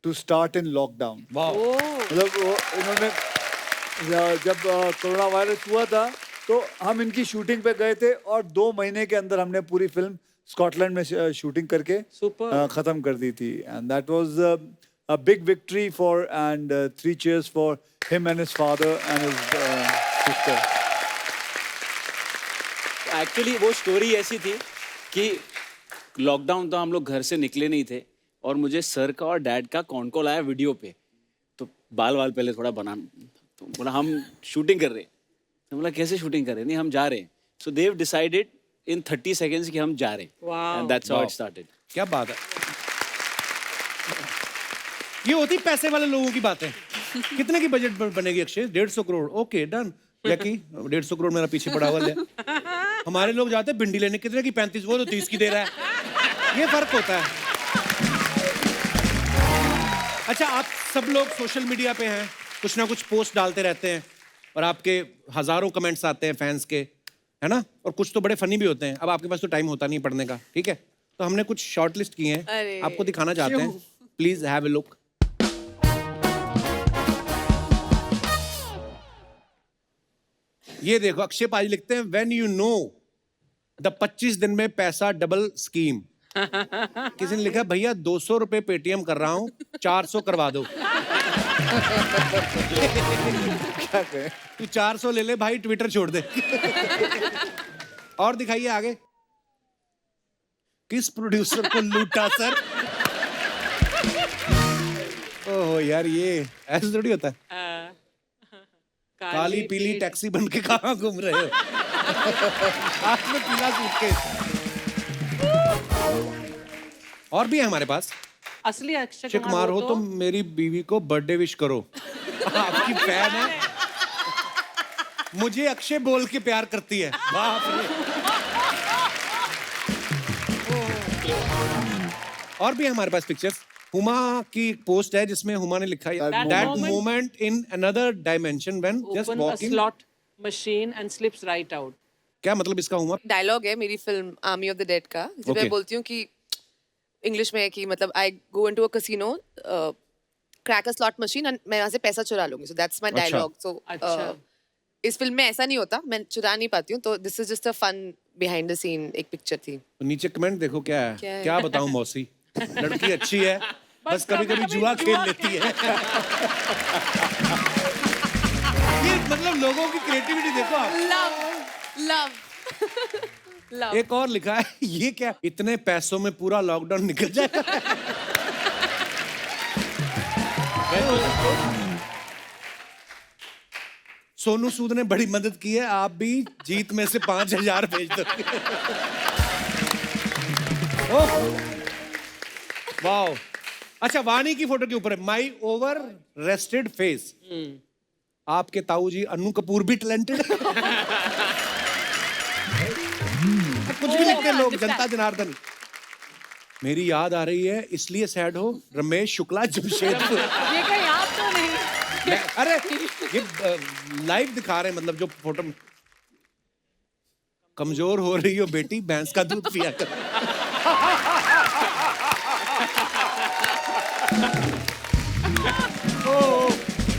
to start in lockdown. मतलब इन्होंने जब कोरोना वायरस हुआ था तो हम इनकी शूटिंग पे गए थे और 2 महीने के अंदर हमने पूरी फिल्म स्कॉटलैंड में शूटिंग करके खत्म कर दी थी। And that was a big victory for and 3 cheers for him and his father and his sister. Actually वो स्टोरी ऐसी थी कि लॉकडाउन था, हम लोग घर से निकले नहीं थे और मुझे सर का और डैड का कॉन कॉल आया वीडियो पे। तो बाल पहले थोड़ा बना, तो बोला हम शूटिंग कर रहे हैं। तो बोला कैसे शूटिंग कर रहे हैं? नहीं हम जा रहे हैं। So they have decided in 30 seconds कि हम जा रहे हैं। And that's how it started. क्या बात है, ये होती पैसे वाले लोगों की बातें। कितने की बजट बनेगी अक्षय? 150 crore, okay done. जैकी 150 करोड़ मेरा पीछे पड़ा हुआ है। हमारे लोग जाते हैं भिंडी लेने, कितने की? 35, वो तो 30 की दे रहा है। ये फर्क होता है। अच्छा, आप सब लोग सोशल मीडिया पे हैं, कुछ ना कुछ पोस्ट डालते रहते हैं और आपके हजारों कमेंट्स आते हैं फैंस के, है ना? और कुछ तो बड़े फनी भी होते हैं। अब आपके पास तो टाइम होता नहीं पढ़ने का, ठीक है? तो हमने कुछ शॉर्ट लिस्ट किए हैं, आपको दिखाना चाहते हैं। Please have a look. ये देखो, अक्षय पाजी लिखते हैं व्हेन यू नो द 25 दिन में पैसा डबल स्कीम। किसी ने लिखा भैया 200 रुपए पेटीएम कर रहा हूं, 400 करवा दो। क्या कहें? तू 400 ले ले भाई, ट्विटर छोड़ दे। और दिखाइए आगे। किस प्रोड्यूसर को लूटा सर? ओह यार, ये ऐसे थोड़ी होता है। काली पीली टैक्सी बन के कहाँ घूम रहे हो? हाथ में पीला सूटकेस। और भी है हमारे पास। असली अक्षय कुमार हो तो मेरी बीवी को बर्थडे विश करो। आपकी फैन है, मुझे अक्षय बोल के प्यार करती है। बाप रे। और भी है हमारे पास पिक्चर्स। हुमा की पोस्ट है जिसमें हुमा ने लिखा है that moment in another dimension when just walking slot machine and slips right out. क्या मतलब इसका हुमा? डायलॉग है मेरी film army of the dead का, जिसमें मैं बोलती हूँ कि इंग्लिश में है कि मतलब I go into a casino, crack a slot machine and मैं वहां से पैसा चुरा लूंगी। So that's my dialogue. So इस फिल्म में ऐसा नहीं होता, मैं चुरा नहीं पाती हूँ, तो this is just a fun behind the scene एक पिक्चर थी। तो नीचे कमेंट देखो क्या है, क्या है? क्या बताऊं मौसी, लड़की अच्छी है बस कभी कभी जुआ खेल लेती है। ये मतलब लोगों की क्रिएटिविटी देखो आप। Love love love. एक और लिखा है, ये क्या, इतने पैसों में पूरा लॉकडाउन निकल जाएगा। सोनू सूद ने बड़ी मदद की है, आप भी जीत में से 5,000 भेज दो। ओह, वाओ। अच्छा, वाणी की फोटो के ऊपर है माई ओवर रेस्टेड फेस। आपके ताऊ जी अन्नू कपूर भी टैलेंटेड। कुछ भी लिखते हैं लोग, जनता जनार्दन। मेरी याद आ रही है इसलिए सैड हो, रमेश शुक्ला जमशेदपुर। ये कहीं आप तो नहीं। अरे ये लाइव दिखा रहे हैं, मतलब जो फोटो में। कमजोर हो रही हो बेटी, भैंस का दूध पिया कर।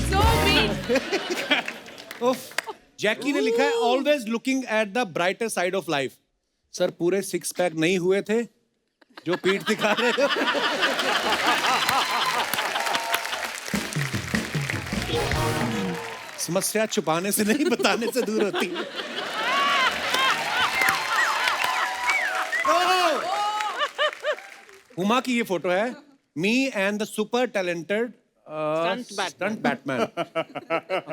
So sweet. उफ। जैकी ने लिखा है always looking at the brighter side of life. Sir पूरे 6 पैक नहीं हुए थे जो पीठ दिखा रहे थे। समस्या छुपाने से नहीं बताने से दूर होती है। हुमा की ये फोटो है, me and the super talented stunt Batman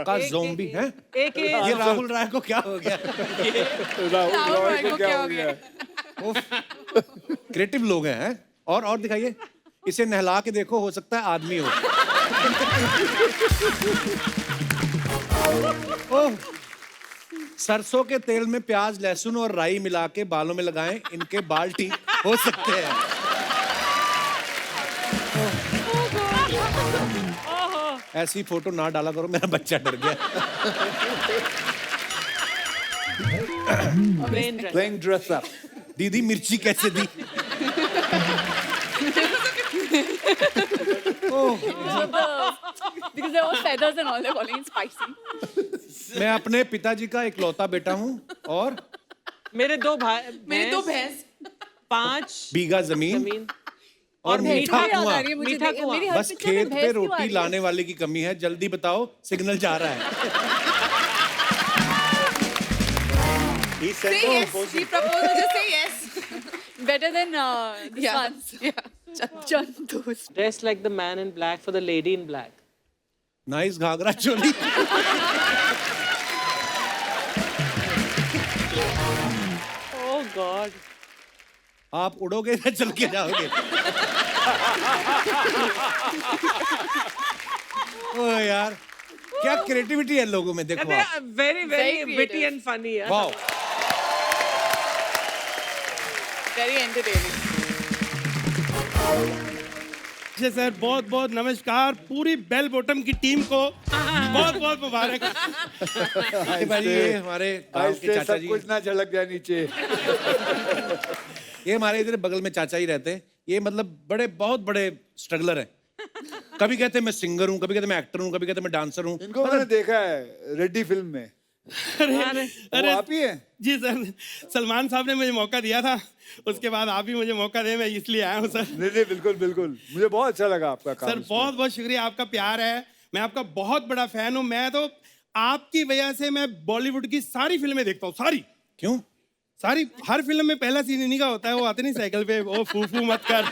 का ज़ोंबी है। एक ये राहुल राय को क्या हो गया? राहुल रॉय को क्या हो गया? क्रिएटिव लोग हैं। और दिखाइए, इसे नहला के देखो, हो सकता है आदमी हो। ओह, सरसों के तेल में प्याज लहसुन और राई मिला के बालों में लगाएं, इनके बाल ठीक हो सकते हैं। ऐसी फोटो ना डाला करो, मेरा बच्चा डर गया। Playing dress up. दीदी मिर्ची कैसे दी? Because there were feathers and all, they're calling it spicy. मैं अपने पिताजी का इकलौता बेटा हूँ और मेरे दो भाई, मेरे दो भैंस, 5 बीघा जमीन जमीन और मीठा याद आ कुआं। रही है मुझे। मीठा कुआं। मेरी हर बस picture में खेत पे भैंस क्यों आ रोटी रही है? लाने वाले की कमी है, जल्दी बताओ, सिग्नल जा रहा है। He sent say a yes. proposal. He proposed, just say yes. Better than this Yeah. one. Yeah. Chantus. dressed like the man in black for the lady in black. Nice ghagra choli. Oh God. आप उड़ोगे या चल के जाओगे? ओ यार, क्या क्रिएटिविटी है लोगों में, देखो They आप। are very Very witty creative. and funny. Yeah. Wow. Very entertaining. जी सर, बहुत बहुत नमस्कार पूरी बेल बॉटम की टीम को, बहुत बहुत मुबारक। भाई ये हमारे गांव के ऐसे चाचा सब जी, कुछ ना झलक जाए नीचे। ये हमारे इधर बगल में चाचा ही रहते हैं। ये मतलब बहुत बड़े स्ट्रगलर हैं। कभी कहते हैं मैं सिंगर हूँ, कभी कहते हैं मैं एक्टर हूँ, कभी कहते हैं मैं डांसर हूँ। इनको मैंने देखा है रेड्डी फिल्म में। वो आप ही हैं? जी सर, सलमान साहब ने मुझे मौका दिया था, उसके बाद आप ही मुझे मौका दे, मैं इसलिए आया हूँ सर। नहीं बिल्कुल बिल्कुल, मुझे बहुत अच्छा लगा आपका काम। सर बहुत बहुत शुक्रिया, आपका प्यार है, मैं आपका बहुत बड़ा फैन हूँ। मैं तो आपकी वजह से मैं बॉलीवुड की सारी फिल्में देखता हूँ, सारी। क्यों? सारी, हर फिल्म में पहला सीन इन्हीं का होता है, वो आते नहीं साइकिल पे, वो फूफू मत कर।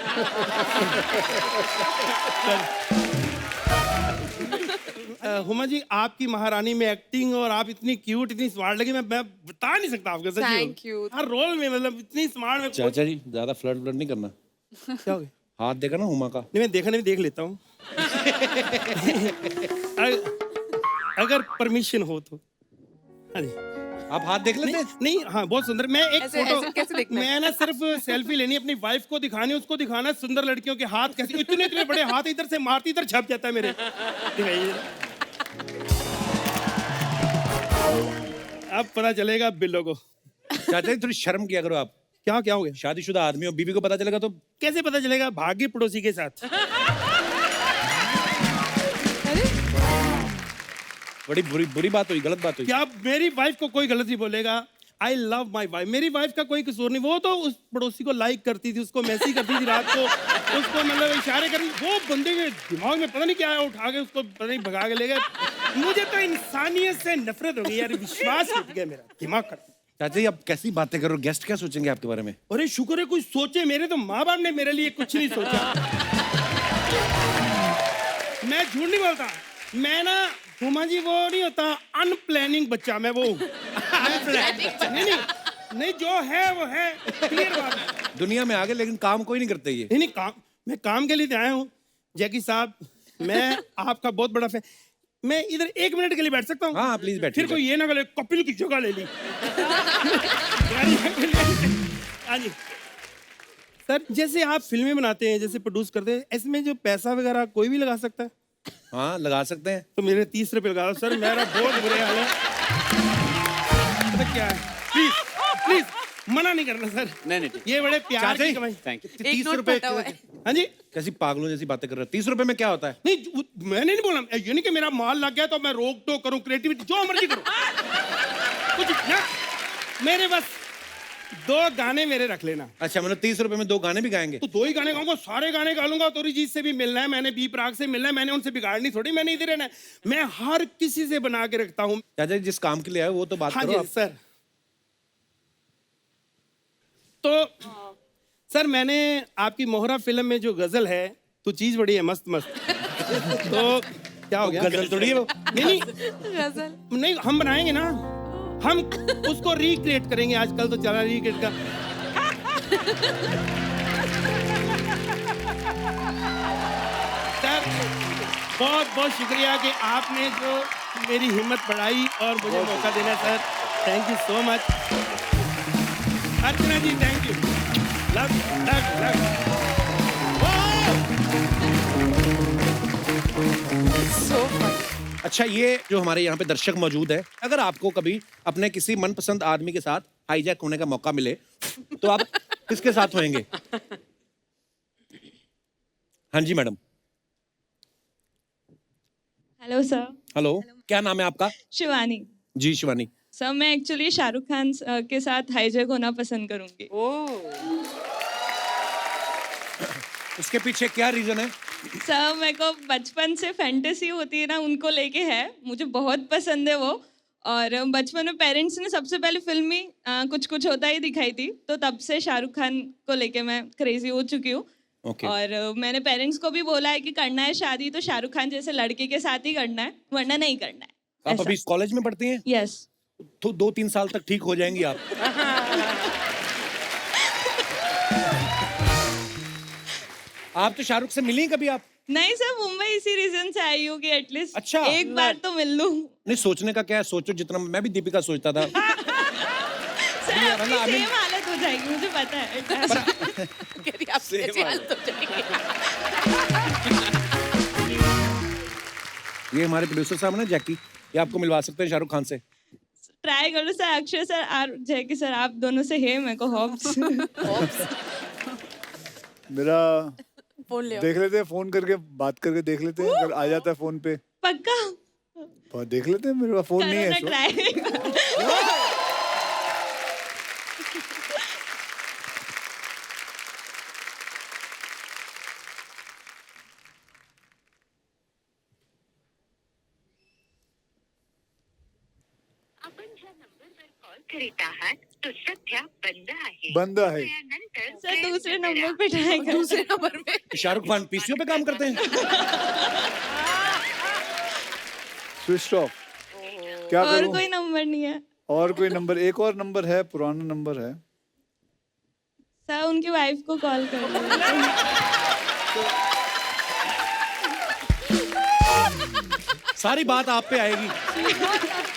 हुमा जी, आपकी महारानी में एक्टिंग और आप इतनी क्यूट, इतनी स्मार्ट लगी, मैं बता नहीं सकता आपको सच्ची। Thank you. हर रोल में मतलब इतनी स्मार्ट। चाचा जी ज्यादा फ्लर्ट नहीं करना। क्या हो गया? हाथ देखा ना हुमा का? नहीं, मैं देखा नहीं, देख लेता हूँ। अगर परमिशन हो तो। हाँ जी। आप हाथ देख लेते हैं? नहीं, हाँ बहुत सुंदर। मैं एक ऐसे कैसे देखना है? मैं ना सिर्फ सेल्फी लेनी, अपनी वाइफ को दिखानी, उसको दिखाना है सुंदर लड़कियों के हाथ कैसे, इतने इतने बड़े हाथ, इधर से मारती इधर छप जाता है मेरे। दिखाइए। अब पता चलेगा बिल्लो को। चाचा जी थोड़ी शर्म किया करो आप। क्या हो गया? शादीशुदा आदमी हो, बीवी को पता चलेगा तो? कैसे पता चलेगा? भाग्य पड़ोसी के साथ। बड़ी बुरी बुरी बात हुई, गलत बात हुई। क्या मेरी वाइफ को कोई गलत नहीं बोलेगा? I love my wife. मेरी वाइफ का कोई कसूर नहीं। वो तो उस पड़ोसी को लाइक करती थी, उसको मैसेज करती थी रात को, उसको मतलब इशारे करती। वो बंदे के दिमाग में पता नहीं क्या है, उठा के उसको पता नहीं भगा के ले गए। मुझे तो इंसानियत से नफरत हो गई यार, विश्वास उठ गया मेरा दिमाग का। चाचा जी, आप कैसी बातें कर रहे हो? गेस्ट क्या सोचेंगे आपके बारे में? अरे शुक्र है कुछ सोचे। मेरे तो माँ बाप ने मेरे लिए कुछ नहीं सोचा। मैं झूठ नहीं बोलता। मैं ना हुमा जी वो नहीं होता अनप्लानिंग बच्चा, मैं वो नहीं जो है वो है, क्लियर बात है। दुनिया में आगे, लेकिन काम कोई नहीं करते ये। नहीं काम, मैं काम के लिए तो आया हूँ। जैकी साहब, मैं आपका बहुत बड़ा फैन। मैं इधर 1 मिनट के लिए बैठ सकता हूँ? हाँ प्लीज बैठिए। फिर कोई ये ना करे कपिल की जगह ले ली। हाँ जी सर, जैसे आप फिल्में बनाते हैं, जैसे प्रोड्यूस करते हैं, इसमें जो पैसा वगैरह कोई भी लगा सकता है? हाँ लगा सकते हैं। तो मेरे 30 रुपए लगा दो सर, मेरा बहुत बुरे हाल है। पता क्या है, प्लीज प्लीज मना नहीं करना सर। नहीं ठीक। ये बड़े प्यार की कमाई। Thank you. 30 नोट रुपए? फटा हुआ है। हाँ जी, कैसी पागलों जैसी बातें कर रहे हो? 30 रुपए में क्या होता है? नहीं मैंने नहीं बोला। ये नहीं कि मेरा माल लग गया तो मैं रोक टोक करूं, क्रिएटिविटी जो मर्जी करूं। कुछ ना, मेरे बस 2 गाने मेरे रख लेना। अच्छा, मतलब 30 रुपए में 2 गाने भी गाएंगे? तो 2 ही गाने गाऊंगा, सारे गाने गा लूंगा। तो अरिजीत से भी मिलना है, मैंने बी प्राक से मिलना है, मैंने उनसे बिगाड़नी थोड़ी, मैंने इधर रहना है। मैं हर किसी से बना के रखता हूँ। चाचा जी, जिस काम के लिए आए वो तो बात हाँ करो जी आप। सर। तो सर मैंने आपकी मोहरा फिल्म में जो गजल है, तो चीज बड़ी है मस्त मस्त। तो क्या हो गया? गजल थोड़ी है वो। नहीं गजल नहीं, हम बनाएंगे ना, हम उसको रिक्रिएट करेंगे। आजकल तो चला रिक्रिएट का। सर बहुत बहुत शुक्रिया कि आपने जो मेरी हिम्मत बढ़ाई और मुझे मौका देना sir. Thank you so much. Archana ji thank you. Love love love. So funny. अच्छा, ये जो हमारे यहाँ पे दर्शक मौजूद है, अगर आपको कभी अपने किसी मनपसंद आदमी के साथ हाईजैक होने का मौका मिले तो आप किसके साथ होंगे? हाँ जी मैडम। Hello sir. हेलो, क्या नाम है आपका? शिवानी। जी शिवानी। सर मैं एक्चुअली शाहरुख खान के साथ हाईजैक होना पसंद करूंगी। उसके पीछे क्या रीजन है? सर मेरे को बचपन से फैंटेसी होती है ना, उनको लेके है, मुझे बहुत पसंद है वो। और बचपन में पेरेंट्स ने सबसे पहले फिल्म ही कुछ कुछ होता ही दिखाई थी, तो तब से शाहरुख खान को लेके मैं क्रेजी हो चुकी हूँ। Okay. और मैंने पेरेंट्स को भी बोला है कि करना है शादी तो शाहरुख खान जैसे लड़के के साथ ही करना है, वरना नहीं करना है। आप अभी कॉलेज में पढ़ती हैं? यस। तो 2-3 साल तक ठीक हो जाएंगी आप। आप तो शाहरुख से मिली कभी आप? नहीं सर, मुंबई इसी रीजन से आई हूँ कि एटलीस्ट अच्छा। एक बार तो मिल लूं। नहीं, सोचने का क्या है, सोचो जितना। मैं भी दीपिका सोचता था। सर आपकी सेम हालत हो जाएगी, मुझे पता है। कह रही आपकी ऐसी हालत हो जाएगी। ये हमारे प्रोड्यूसर साहब ना जैकी, ये आपको मिलवा सकते हैं शाहरुख खान से। ट्राई करो सर, अक्षय सर और जैकी सर, आप दोनों से है मेरे को होप्स। मेरा फोन ले आओ। देख लेते हैं, फोन करके बात करके देख लेते हैं, अगर आ जाता है फोन पे पक्का देख लेते हैं। मेरे पास फोन नहीं करो है ना इस वक्त। ट्राई। आपण ज्या नंबरवर कॉल करीत आहात तो सध्या बंद आहे. बंद आहे. त्यानंतर सर दूसरे नंबर पे ट्राई करो। दूसरे नंबर में शाहरुख खान पीसीओ पे काम करते हैं? Switch off. क्या और करूं? कोई नंबर नहीं है और कोई नंबर? एक और नंबर है, पुराना नंबर है। सर, उनकी वाइफ को कॉल कर लो। सारी बात आप पे आएगी।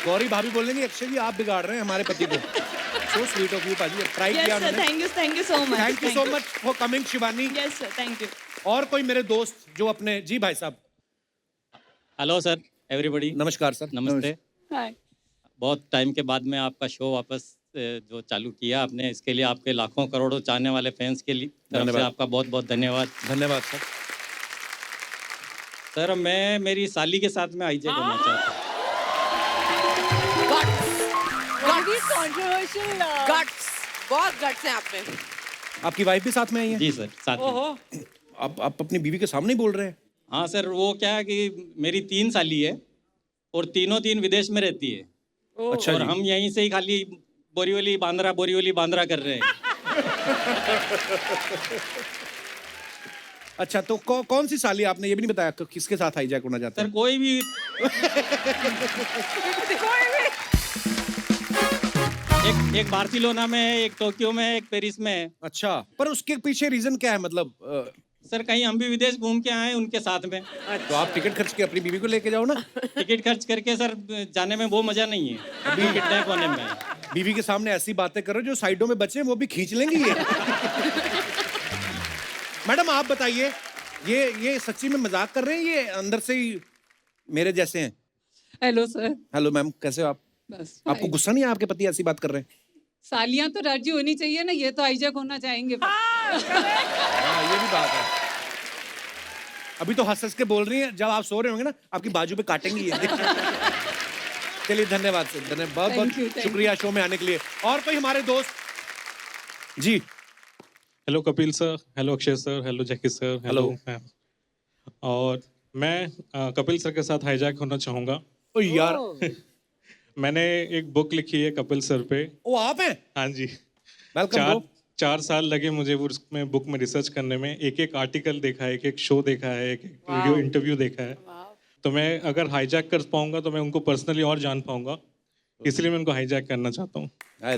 गौरी भाभी बोलेंगी अक्षय जी आप बिगाड़ रहे हैं हमारे पति को। सो स्वीट ऑफ यू पाजी, ट्राई किया यस सर, उन्होंने। Thank you so much. Thank you so much for coming Shivani. Yes sir, thank you. और कोई मेरे दोस्त जो अपने, जी भाई साहब। Hello sir, everybody. नमस्कार सर। नमस्ते। हाय। बहुत टाइम के बाद में आपका शो वापस जो चालू किया आपने, इसके लिए आपके लाखों करोड़ों चाहने वाले फैंस के लिए तरफ से आपका बहुत बहुत धन्यवाद। धन्यवाद सर। सर मैं मेरी साली के साथ में हाईजैक होना चाहता हूँ। Very controversial. गट्स, बहुत गट्स हैं आप में. आपकी वाइफ भी साथ में आई है? जी सर, साथ में. ओहो आप अपनी बीवी के सामने ही बोल रहे हैं? हाँ सर, वो क्या है कि मेरी 3 साली है और तीनों विदेश में रहती है. अच्छा और जी। हम यहीं से ही खाली बोरीवली बांद्रा कर रहे हैं. अच्छा तो कौन सी साली आपने ये भी नहीं बताया किसके साथ हाईजैक होना चाहते सर हैं? कोई भी एक बार्सिलोना में है, एक टोक्यो में है, एक पेरिस में है. अच्छा पर उसके पीछे रीजन क्या है मतलब सर कहीं हम भी विदेश घूम के आए उनके साथ में. तो आप टिकट खर्च के अपनी बीवी को लेके जाओ ना। टिकट खर्च करके सर जाने में वो मजा नहीं है अभी किडनैप होने में. बीवी के सामने ऐसी बातें करो जो साइडों में बचे वो भी खींच लेंगी ये। मैडम आप बताइए ये सच्ची में मजाक कर रहे हैं ये अंदर से ही मेरे जैसे हैं? Hello sir. हेलो मैम कैसे हो आप? बस आपको गुस्सा नहीं है आपके पति ऐसी बात कर रहे हैं? सालियां तो राजी होनी चाहिए ना, ये तो हाईजैक होना चाहेंगे. हाँ ये भी बात है। अभी तो हंस हंस के बोल रही हैं, जब आप सो रहे होंगे ना आपकी बाजू पे काटेंगी ये। चलिए धन्यवाद सर, धन्यवाद बहुत बहुत शुक्रिया शो में आने के लिए। और कोई हमारे दोस्त जी? Hello Kapil sir, hello Akshay sir, hello Jackky sir, hello ma'am. और मैं कपिल सर के साथ हाईजैक होना चाहूँगा. ओ यार मैंने एक बुक लिखी है कपिल सर पे. वो आप हैं? हाँ जी. वेलकम. 4 साल लगे मुझे वो उसमें बुक में रिसर्च करने में. एक आर्टिकल देखा है, एक शो देखा है, एक वीडियो इंटरव्यू देखा है. तो मैं अगर हाईजैक कर पाऊंगा तो मैं उनको पर्सनली और जान पाऊंगा, इसलिए मैं उनको हाईजैक करना चाहता हूँ.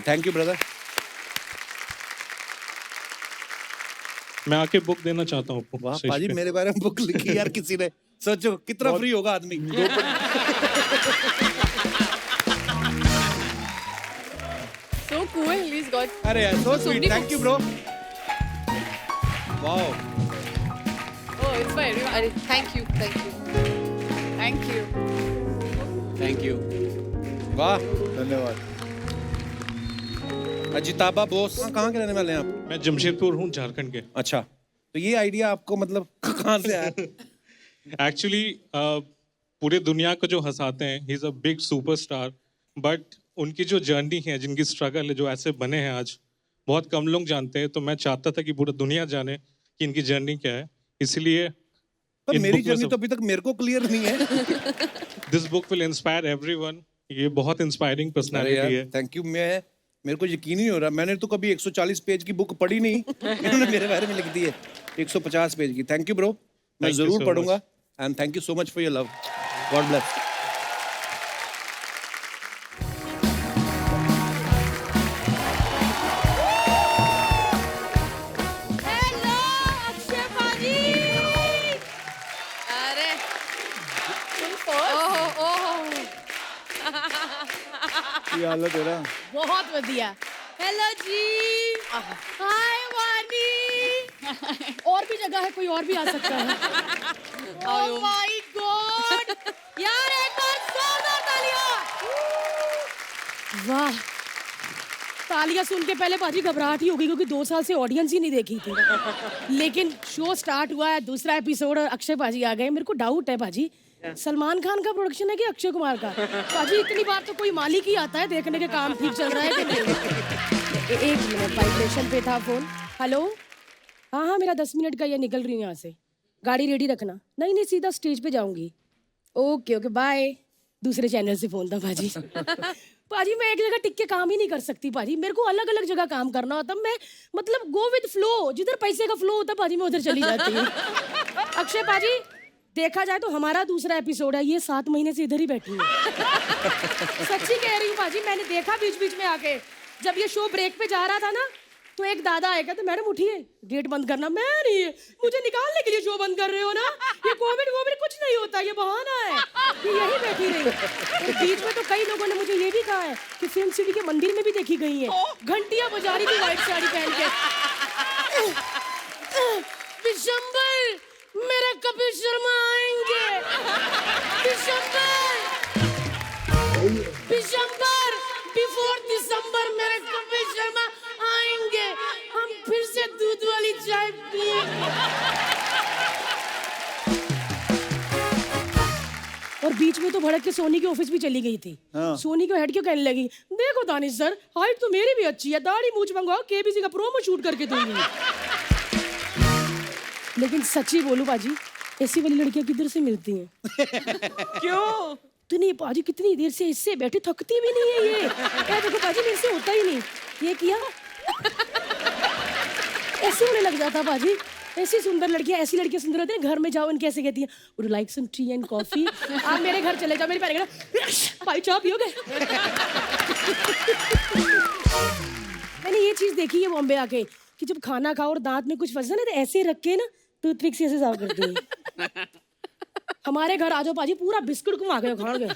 Thank you brother. मैं आके बुक देना चाहता हूँ. वाह पाजी मेरे बारे में बुक लिखी यार किसी ने. सोचो कितना फ्री होगा आदमी. So cool. He's got. अरे यार so sweet. Thank you bro. Wow. Oh, it's for everyone. अरे thank you. Thank you. Thank you. वाह धन्यवाद. अजिताबा बोस कहाँ के रहने वाले हैं आप? मैं जमशेदपुर हूँ, झारखंड के. अच्छा तो ये आइडिया आपको मतलब कहाँ से आया? एक्चुअली पूरे दुनिया को जो हंसाते हैं, he is a big superstar, but उनकी जो जर्नी है, जिनकी स्ट्रगल है, जो ऐसे बने हैं आज, बहुत कम लोग जानते हैं. तो मैं चाहता था कि पूरा दुनिया जाने कि इनकी जर्नी क्या है, इसलिए पर मेरी जर्नी तो अभी तक मेरे को क्लियर नहीं है. This book will inspire everyone. ये बहुत इंस्पायरिंग पर्सनालिटी है. Thank you. मेरे को यकीन ही नहीं हो रहा, मैंने तो कभी 140 पेज की बुक पढ़ी नहीं. इन्होंने मेरे बारे में लिख दी है 150 पेज की. थैंक यू ब्रो, मैं Thank you जरूर so पढ़ूंगा. And thank you so much for your love. God bless. अरे ये हालत है ना. बहुत बढ़िया. हेलो जी. हाय वानी. और भी जगह है, कोई और भी आ सकता है. Oh my God. यार एक बार जोरदार तालियां. वाह. तालियां सुन के पहले बाजी घबराहट ही हो गई क्योंकि 2 साल से ऑडियंस ही नहीं देखी थी. लेकिन शो स्टार्ट हुआ है, दूसरा एपिसोड, अक्षय बाजी आ गए. मेरे को डाउट है बाजी, सलमान खान का प्रोडक्शन है कि अक्षय कुमार का? बाजी इतनी बार तो कोई मालिक ही आता है देखने के काम ठीक चल रहा है कि नहीं. एक मिनट, वाइब्रेशन पे था फोन. हेलो. हाँ मेरा 10 मिनट का, ये निकल रही हूँ यहाँ से. गाड़ी रेडी रखना. नहीं सीधा स्टेज पे जाऊंगी. Okay bye. दूसरे चैनल से फोन था बाजी. पाजी मैं एक जगह टिक के काम ही नहीं कर सकती पाजी, मेरे को अलग अलग जगह काम करना होता. मैं मतलब गो विद फ्लो, जिधर पैसे का फ्लो होता पाजी मैं उधर चली जाती हूँ. अक्षय पाजी देखा जाए तो हमारा दूसरा एपिसोड है, ये 7 महीने से इधर ही बैठी हूँ. सच्ची कह रही हूँ पाजी, मैंने देखा बीच बीच में आके, जब ये शो ब्रेक पे जा रहा था ना तो एक दादा आएगा तो मैडम उठिए गेट बंद करना. मैं नहीं, मुझे निकालने के लिए शो बंद कर रहे हो ना, ये कोविड कुछ नहीं होता, ये बहाना है. ये यही बैठी रही. तो बीच में तो कई लोगों ने मुझे ये भी कहा है कि फिल्म सिटी के मंदिर में भी देखी गई है, घंटियां बजा रही थी व्हाइट साड़ी पहन के. दिसंबर मेरे कपिल शर्मा आएंगे. दिसंबर बिफोर दिसंबर मेरे कपिल शर्मा आएंगे. हम फिर से दूध वाली चाय पिएंगे. और बीच में तो भड़क के सोनी के ऑफिस भी चली गई थी। सोनी को हेड क्यों कहने लगी, देखो दानिश सर हाइट तो मेरी भी अच्छी है, दाढ़ी मूंछ मंगवाओ, केबीसी का प्रोमो शूट करके दूंगी। लेकिन सच्ची बोलूं पाजी, ऐसी वाली लड़कियां किधर से मिलती हैं? क्यों? तो नहीं पाजी, कितनी देर से इससे बैठे, थकती भी नहीं है ये। क्या देखो पाजी, मेरे से होता ही नहीं। ये किया ऐसे होने लग जाता पाजी। ऐसी सुंदर लड़कियां, ऐसी लड़कियां सुंदर होती हैं, घर में जाओ इनके ऐसे कहती हैं, would like some tea and coffee? आप मेरे घर चले जाओ, मेरी पहले भाई चाय पियोगे? मैंने ये चीज देखी है बॉम्बे आके कि जब खाना खाओ और दांत में कुछ फंसा ना तो ऐसे रख के ना टूथपिक से ऐसे साफ करती है। हमारे घर आ जाओ पाजी, पूरा बिस्कुट घुमा के खाओगे।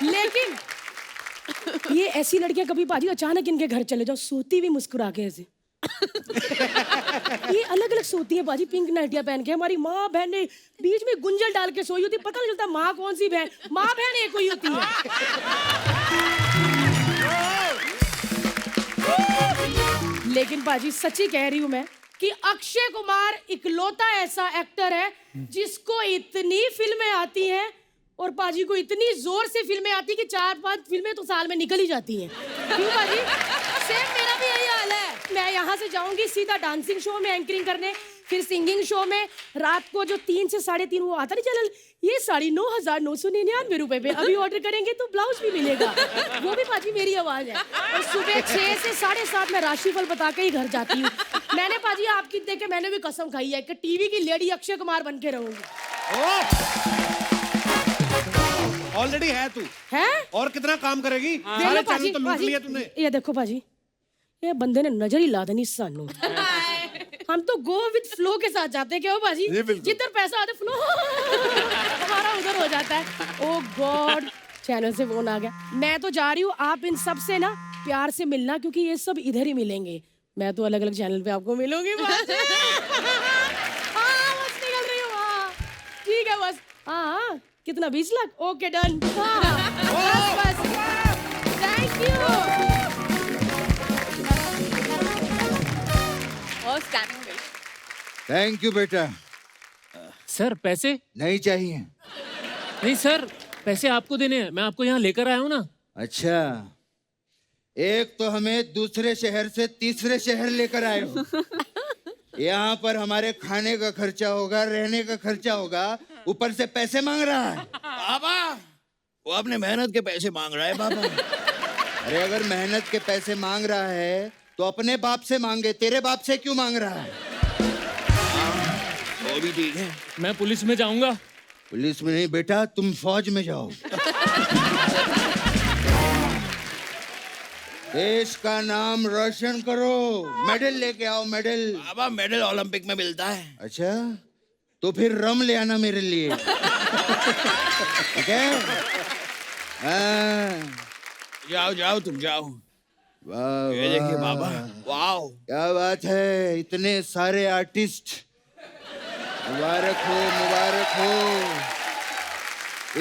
लेकिन ये ऐसी लड़कियां कभी पाजी अचानक इनके घर चले जाओ, सोती हुई मुस्कुरा के ऐसे। ये अलग अलग सोती है बाजी, पिंक नाइटिया पहन के। हमारी माँ बहन ने बीच में गुंजल डाल के सोई होती, पता नहीं चलता माँ कौन सी बहन, माँ बहन एक ही होती है। लेकिन बाजी सच्ची कह रही हूं मैं कि अक्षय कुमार इकलौता ऐसा एक्टर है जिसको इतनी फिल्में आती हैं और पाजी को इतनी जोर से फिल्में आती कि 4-5 फिल्में तो साल में निकल ही जाती हैं। क्यों पाजी? सेम मेरा भी यही हाल है। मैं यहाँ से जाऊंगी सीधा डांसिंग शो में एंकरिंग करने, फिर सिंगिंग शो में रात को जो 3 से 3:30 वो आता नहीं चैनल, ये 9,999 रुपए पे अभी ऑर्डर करेंगे तो ब्लाउज भी मिलेगा, वो भी पाजी मेरी आवाज है। और सुबह 6 से 7:30 मैं राशिफल बता के ही घर जाती हूँ। मैंने पाजी आपकी देख के मैंने भी कसम खाई है कि टीवी की लेडी अक्षय कुमार बन के रहूंगी। ऑलरेडी है तू, है और कितना काम करेगी? सारे देखो चैनल पाजी, तो लूट लिए तूने। ये देखो पाजी, ये बंदे ने नजर ही ला देनी सानू। हम तो गो विद फ्लो के साथ जाते हैं, क्या हो बाजी? जिधर पैसा आता फ्लो हमारा उधर हो जाता है। ओ गॉड, चैनल से फोन आ गया। मैं तो जा रही हूँ, आप इन सब से ना प्यार से मिलना, क्योंकि ये सब इधर ही मिलेंगे। मैं तो अलग अलग चैनल पे आपको मिलूंगी। बस निकल रही हूँ। ठीक है बस। हाँ कितना 20 लाख? Okay done. बस थैंक यू। और स्टैंडिंग में। थैंक यू बेटा। सर पैसे नहीं चाहिए। नहीं सर, पैसे आपको देने हैं, मैं आपको यहाँ लेकर आया हूँ ना। अच्छा, एक तो हमें दूसरे शहर से तीसरे शहर लेकर आए हो। यहाँ पर हमारे खाने का खर्चा होगा, रहने का खर्चा होगा, ऊपर से पैसे मांग रहा है। बाबा वो अपने मेहनत के पैसे मांग रहा है बाबा। अरे अगर मेहनत के पैसे मांग रहा है तो अपने बाप से मांगे, तेरे बाप से क्यों मांग रहा है? वो भी ठीक है। मैं पुलिस में जाऊंगा। पुलिस में नहीं बेटा, तुम फौज में जाओ। देश का नाम रोशन करो, मेडल लेके आओ, मेडल। बाबा मेडल ओलंपिक में मिलता है। अच्छा, तो फिर रम ले आना मेरे लिए। ठीक है? जाओ जाओ तुम जाओ। वाह ये देखिए बाबा, वाह क्या बात है, इतने सारे आर्टिस्ट। मुबारक हो, मुबारक हो।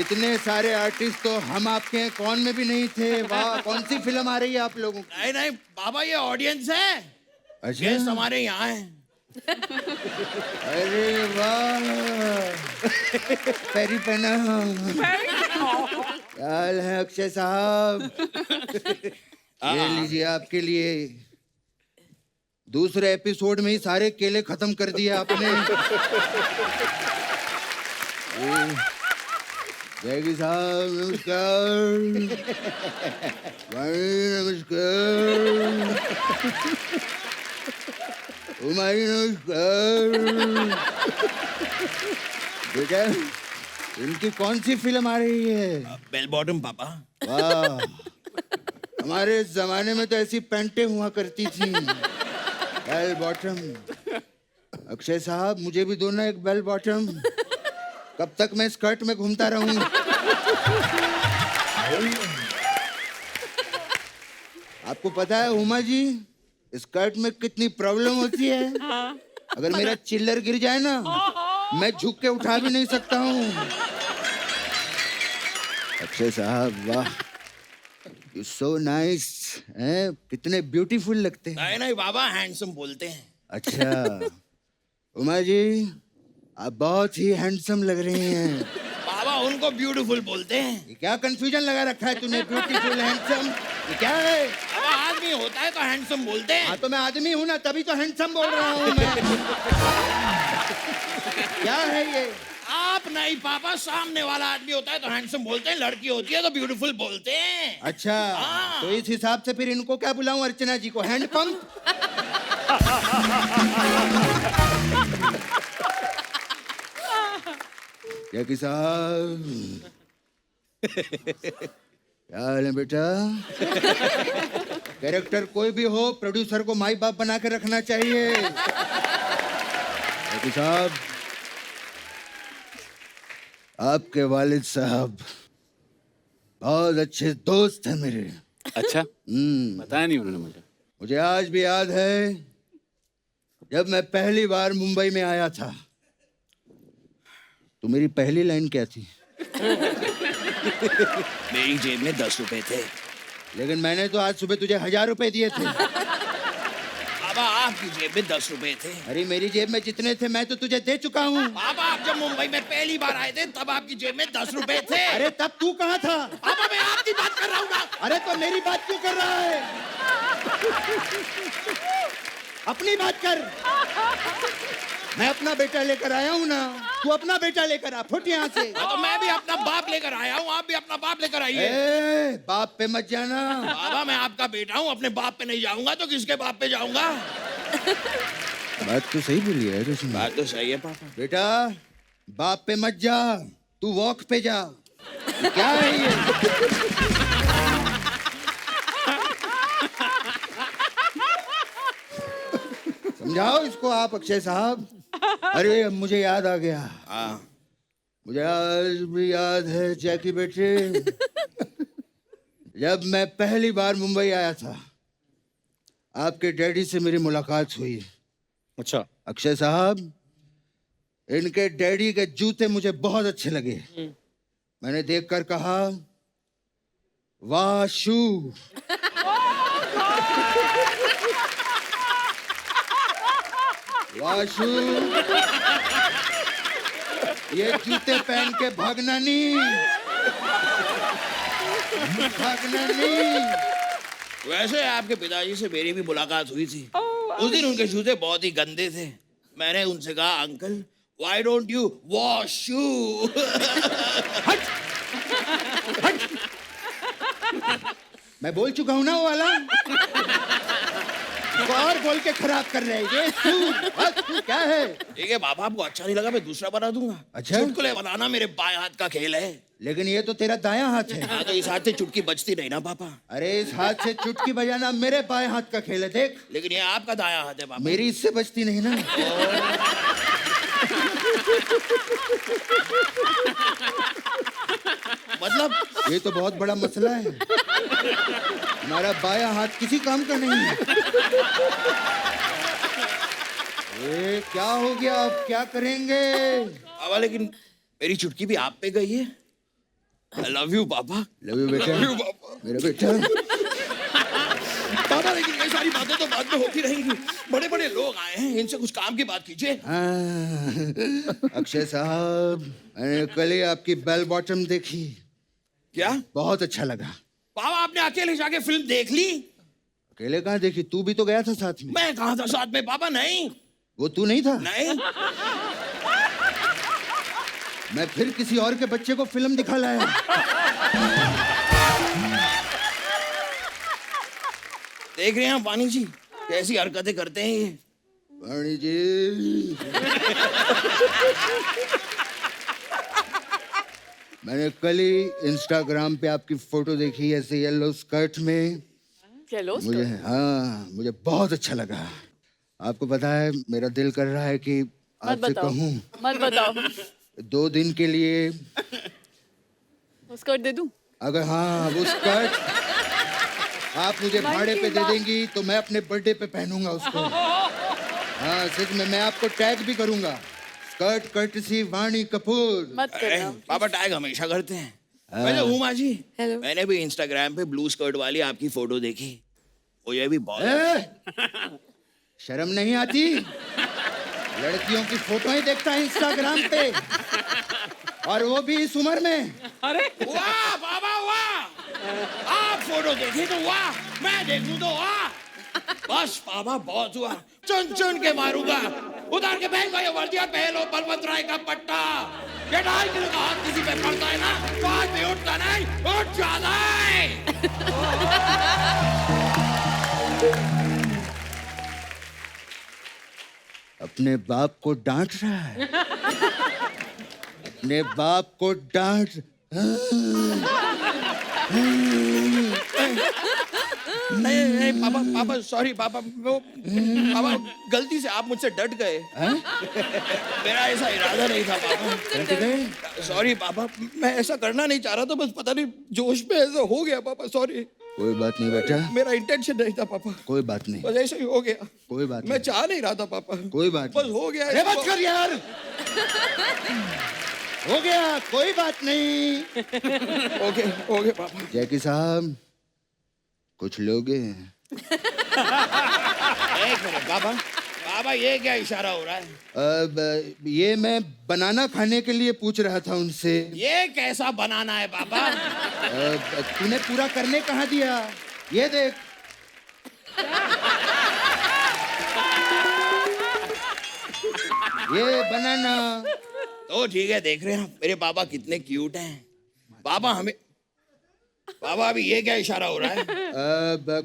इतने सारे आर्टिस्ट तो हम आपके कौन में भी नहीं थे। वाह, कौन सी फिल्म आ रही है आप लोगों की? नहीं नहीं बाबा, ये ऑडियंस है। अच्छा, गेस्ट हमारे यहाँ है। अरे वाह, पैरी पहना। क्या हाल है अक्षय साहब? ये लीजिए आपके लिए। दूसरे एपिसोड में ही सारे केले खत्म कर दिए आपने। जैगी साहब नमस्कार। नमस्कार। उमारी नमस्कार। बेटा, इनकी कौन सी फिल्म आ रही है? बेल बॉटम पापा। वाह, हमारे जमाने में तो ऐसी पैंटें हुआ करती थी, बेल बॉटम। अक्षय साहब मुझे भी दो ना एक बेल बॉटम। कब तक मैं स्कर्ट में घूमता रहूं? आपको पता है उमा जी, स्कर्ट में कितनी प्रॉब्लम होती है। अगर मेरा चिल्लर गिर जाए ना, मैं झुक के उठा भी नहीं सकता हूँ। अक्षय साहब वाह, यू सो नाइस। कितने ब्यूटीफुल लगते हैं। नहीं नहीं बाबा, हैंडसम बोलते हैं। अच्छा उमा जी, आप बहुत ही हैंडसम लग रही हैं। बाबा उनको ब्यूटीफुल बोलते हैं। ये क्या कंफ्यूजन लगा रखा है तूने, ब्यूटीफुल हैंडसम, ये क्या है? बाबा आदमी होता है तो हैंडसम बोलते हैं। हाँ तो मैं आदमी हूँ ना, तभी तो हैंडसम बोल रहा हूँ मैं। क्या है ये? आप नहीं पापा, सामने वाला आदमी होता है तो हैंडसम बोलते हैं, लड़की होती है तो ब्यूटीफुल बोलते हैं। अच्छा तो इस हिसाब से फिर इनको क्या बुलाऊं, अर्चना जी को हैंड पंप? जैकी साहब क्या हाल है बेटा? कैरेक्टर कोई भी हो, प्रोड्यूसर को माई बाप बना के रखना चाहिए। जैकी साहब, आपके वालिद साहब बहुत अच्छे दोस्त हैं मेरे। अच्छा बताया नहीं उन्होंने मुझे। मुझे आज भी याद है जब मैं पहली बार मुंबई में आया था तो मेरी पहली लाइन क्या थी? मेरी जेब में 10 रुपए थे। लेकिन मैंने तो आज सुबह तुझे 1000 रुपए दिए थे। बाबा आपकी जेब में 10 रुपए थे। अरे मेरी जेब में जितने थे मैं तो तुझे दे चुका हूँ। बाबा आप जब मुंबई में पहली बार आए थे तब आपकी जेब में 10 रुपए थे। अरे तब तू कहाँ था? बाबा मैं आपकी बात कर रहा हूँ ना। अरे तो मेरी बात क्यों कर रहा है? अपनी बात कर। मैं अपना बेटा लेकर आया हूँ ना, तू अपना बेटा लेकर आ, फुट यहाँ से। तो मैं भी अपना बाप लेकर आया हूँ, आप भी अपना बाप लेकर आइए। बाप पे मत जाना। बाबा मैं आपका बेटा हूँ, अपने बाप पे नहीं जाऊंगा तो किसके बाप पे जाऊंगा? बात तो सही बोली है तुमने। बात तो सही है पापा। बेटा बाप पे मत जा, तू वॉक पे जा। क्या है ये? समझाओ इसको आप अक्षय साहब। अरे मुझे याद आ गया। मुझे आज भी याद है जैकी बेटे, जब मैं पहली बार मुंबई आया था आपके डैडी से मेरी मुलाकात हुई। अच्छा अक्षय साहब, इनके डैडी के जूते मुझे बहुत अच्छे लगे। मैंने देखकर कहा वाह शू। वाह शू, ये जूते पहन के भागना नहीं, भागना नहीं। वैसे आपके पिताजी से मेरी भी मुलाकात हुई थी। उस दिन उनके जूते बहुत ही गंदे थे। मैंने उनसे कहा uncle why don't you wash shoe. मैं बोल चुका हूं ना वो वाला। और बोल के खराब कर रहे हैं ये तू क्या है? ठीक है बाबा, आपको अच्छा नहीं लगा मैं दूसरा बना दूंगा। अच्छा चुटकुले बनाना मेरे बाएं हाथ का खेल है। लेकिन ये तो तेरा दायां हाथ है। हाँ तो इस हाथ से चुटकी बजती नहीं ना पापा। अरे इस हाथ से चुटकी बजाना मेरे बाएं हाथ का खेल है, देख। लेकिन ये आपका दायां हाथ है पापा। मेरी इससे बजती नहीं ना। मतलब ये तो बहुत बड़ा मसला है। हमारा बायां हाथ किसी काम का नहीं है। ये क्या हो गया, अब क्या करेंगे? पापा लेकिन मेरी चुटकी भी आप पे गई है। I love you पापा। लव यू बेटा। Love you, पापा। मेरा बेटा। पापा लेकिन ये सारी बातें तो बाद में होती रहेंगी। बड़े बड़े लोग आए हैं, इनसे कुछ काम की बात कीजिए। अक्षय साहब, मैंने कल ही आपकी बेल बॉटम देखी। क्या? बहुत अच्छा लगा। पापा आपने अकेले जाके फिल्म देख ली? अकेले कहाँ देखी, तू भी तो गया था साथ में। मैं कहाँ था साथ में पापा? नहीं। वो तू नहीं था? नहीं। मैं फिर किसी और के बच्चे को फिल्म दिखा लाया। देख रहे हैं वाणी जी कैसी हरकतें करते हैं ये। वाणी जी मैंने कल ही इंस्टाग्राम पे आपकी फोटो देखी ऐसे येलो स्कर्ट में। मुझे मुझे बहुत अच्छा लगा। आपको पता है मेरा दिल कर रहा है कि आपसे कहूँ, मत बताओ। 2 दिन के लिए स्कर्ट दे दूं? अगर हाँ वो स्कर्ट आप मुझे भाड़े पे दे देंगी तो मैं अपने बर्थडे पे पहनूंगा उसको। हाँ सच में, मैं आपको टैग भी करूंगा, स्कर्ट कर्टसी वाणी कपूर। मत करना। पापा टैग हमेशा करते हैं। वैसे उमा जी, हेलो। मैंने भी इंस्टाग्राम पे ब्लू स्कर्ट वाली आपकी फोटो देखी, मुझे भी बहुत शर्म नहीं आती? लड़कियों की फोटो ही देखता है इंस्टाग्राम पे, और वो भी इस उम्र में। अरे वाह बाबा वाह, आप फोटो देखे तो वाह, मैं देखूं तो वाह। बस बाबा बहुत हुआ, चुन चुन के मारूंगा, उतार के फेंको ये वर्दिया, पहलो बलवंत राय का पट्टा। ये 2.5 किलो का हाथ किसी पे पड़ता है ना, तो आदमी उठता नहीं, उठ जाता है। अपने बाप को डांट रहा है, अपने बाप को डांट। नहीं नहीं पापा, पापा सॉरी पापा, वो पापा गलती से आप मुझसे डट गए। मेरा ऐसा इरादा नहीं था पापा, सॉरी पापा, मैं ऐसा करना नहीं चाह रहा था, बस पता नहीं जोश में ऐसा हो गया पापा, सॉरी। कोई बात नहीं बेटा, मेरा इंटेंशन नहीं था पापा, कोई बात नहीं, बस ऐसा ही हो गया। कोई बात मैं नहीं, चाह नहीं रहा था पापा, कोई बात बस नहीं। हो गया। अरे मत कर यार, हो गया, कोई बात नहीं। ओके ओके पापा। जैकी साहब, कुछ लोगे? एक मिनट पापा, पापा ये क्या इशारा हो रहा है? ये मैं बनाना खाने के लिए पूछ रहा था उनसे। ये कैसा बनाना है पापा? तूने पूरा करने कहाँ दिया? ये देख। ये बनाना। तो ठीक है, देख रहे हैं मेरे पापा कितने क्यूट हैं। पापा हमें, पापा अभी ये क्या इशारा हो रहा है?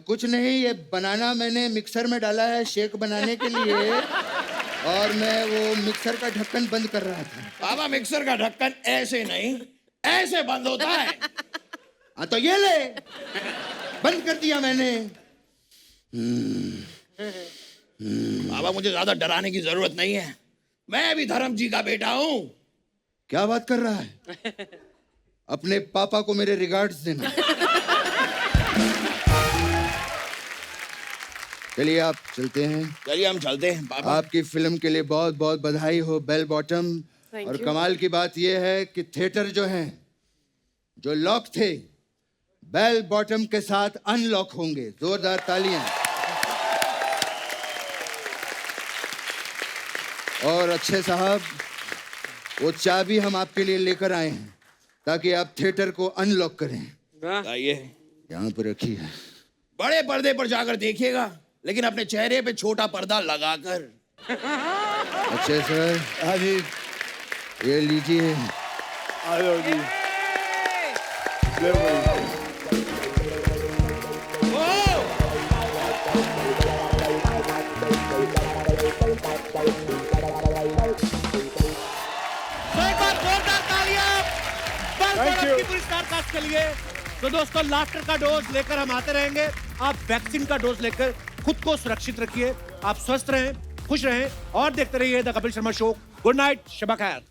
कुछ नहीं, ये बनाना मैंने मिक्सर में डाला है शेक बनाने के लिए, और मैं वो मिक्सर का ढक्कन बंद कर रहा था। पापा मिक्सर का ढक्कन ऐसे नहीं, ऐसे बंद होता है। हाँ तो ये ले, बंद कर दिया मैंने। पापा मुझे ज्यादा डराने की जरूरत नहीं है, मैं भी धर्म जी का बेटा हूँ। क्या बात कर रहा है? अपने पापा को मेरे रिगार्ड्स देना। चलिए आप चलते हैं। चलिए हम चलते हैं पापा। आपकी फिल्म के लिए बहुत बहुत बधाई हो बेल बॉटम। और कमाल की बात यह है कि थिएटर जो हैं, जो लॉक थे, बेल बॉटम के साथ अनलॉक होंगे। जोरदार तालियां। और अच्छे साहब, वो चाबी हम आपके लिए लेकर आए हैं ताकि आप थिएटर को अनलॉक करें। आइए, यहाँ पर रखी है। बड़े पर्दे पर जाकर देखिएगा, लेकिन अपने चेहरे पे छोटा पर्दा लगाकर। अच्छे सर। हाँ जी, ये लीजिए। आ जाओ जी। पुरस्कार कास्ट के लिए। तो दोस्तों, लाफ्टर का डोज लेकर हम आते रहेंगे। आप वैक्सीन का डोज लेकर खुद को सुरक्षित रखिए। आप स्वस्थ रहें, खुश रहें और देखते रहिए the Kapil Sharma show. Good night, शब खैर।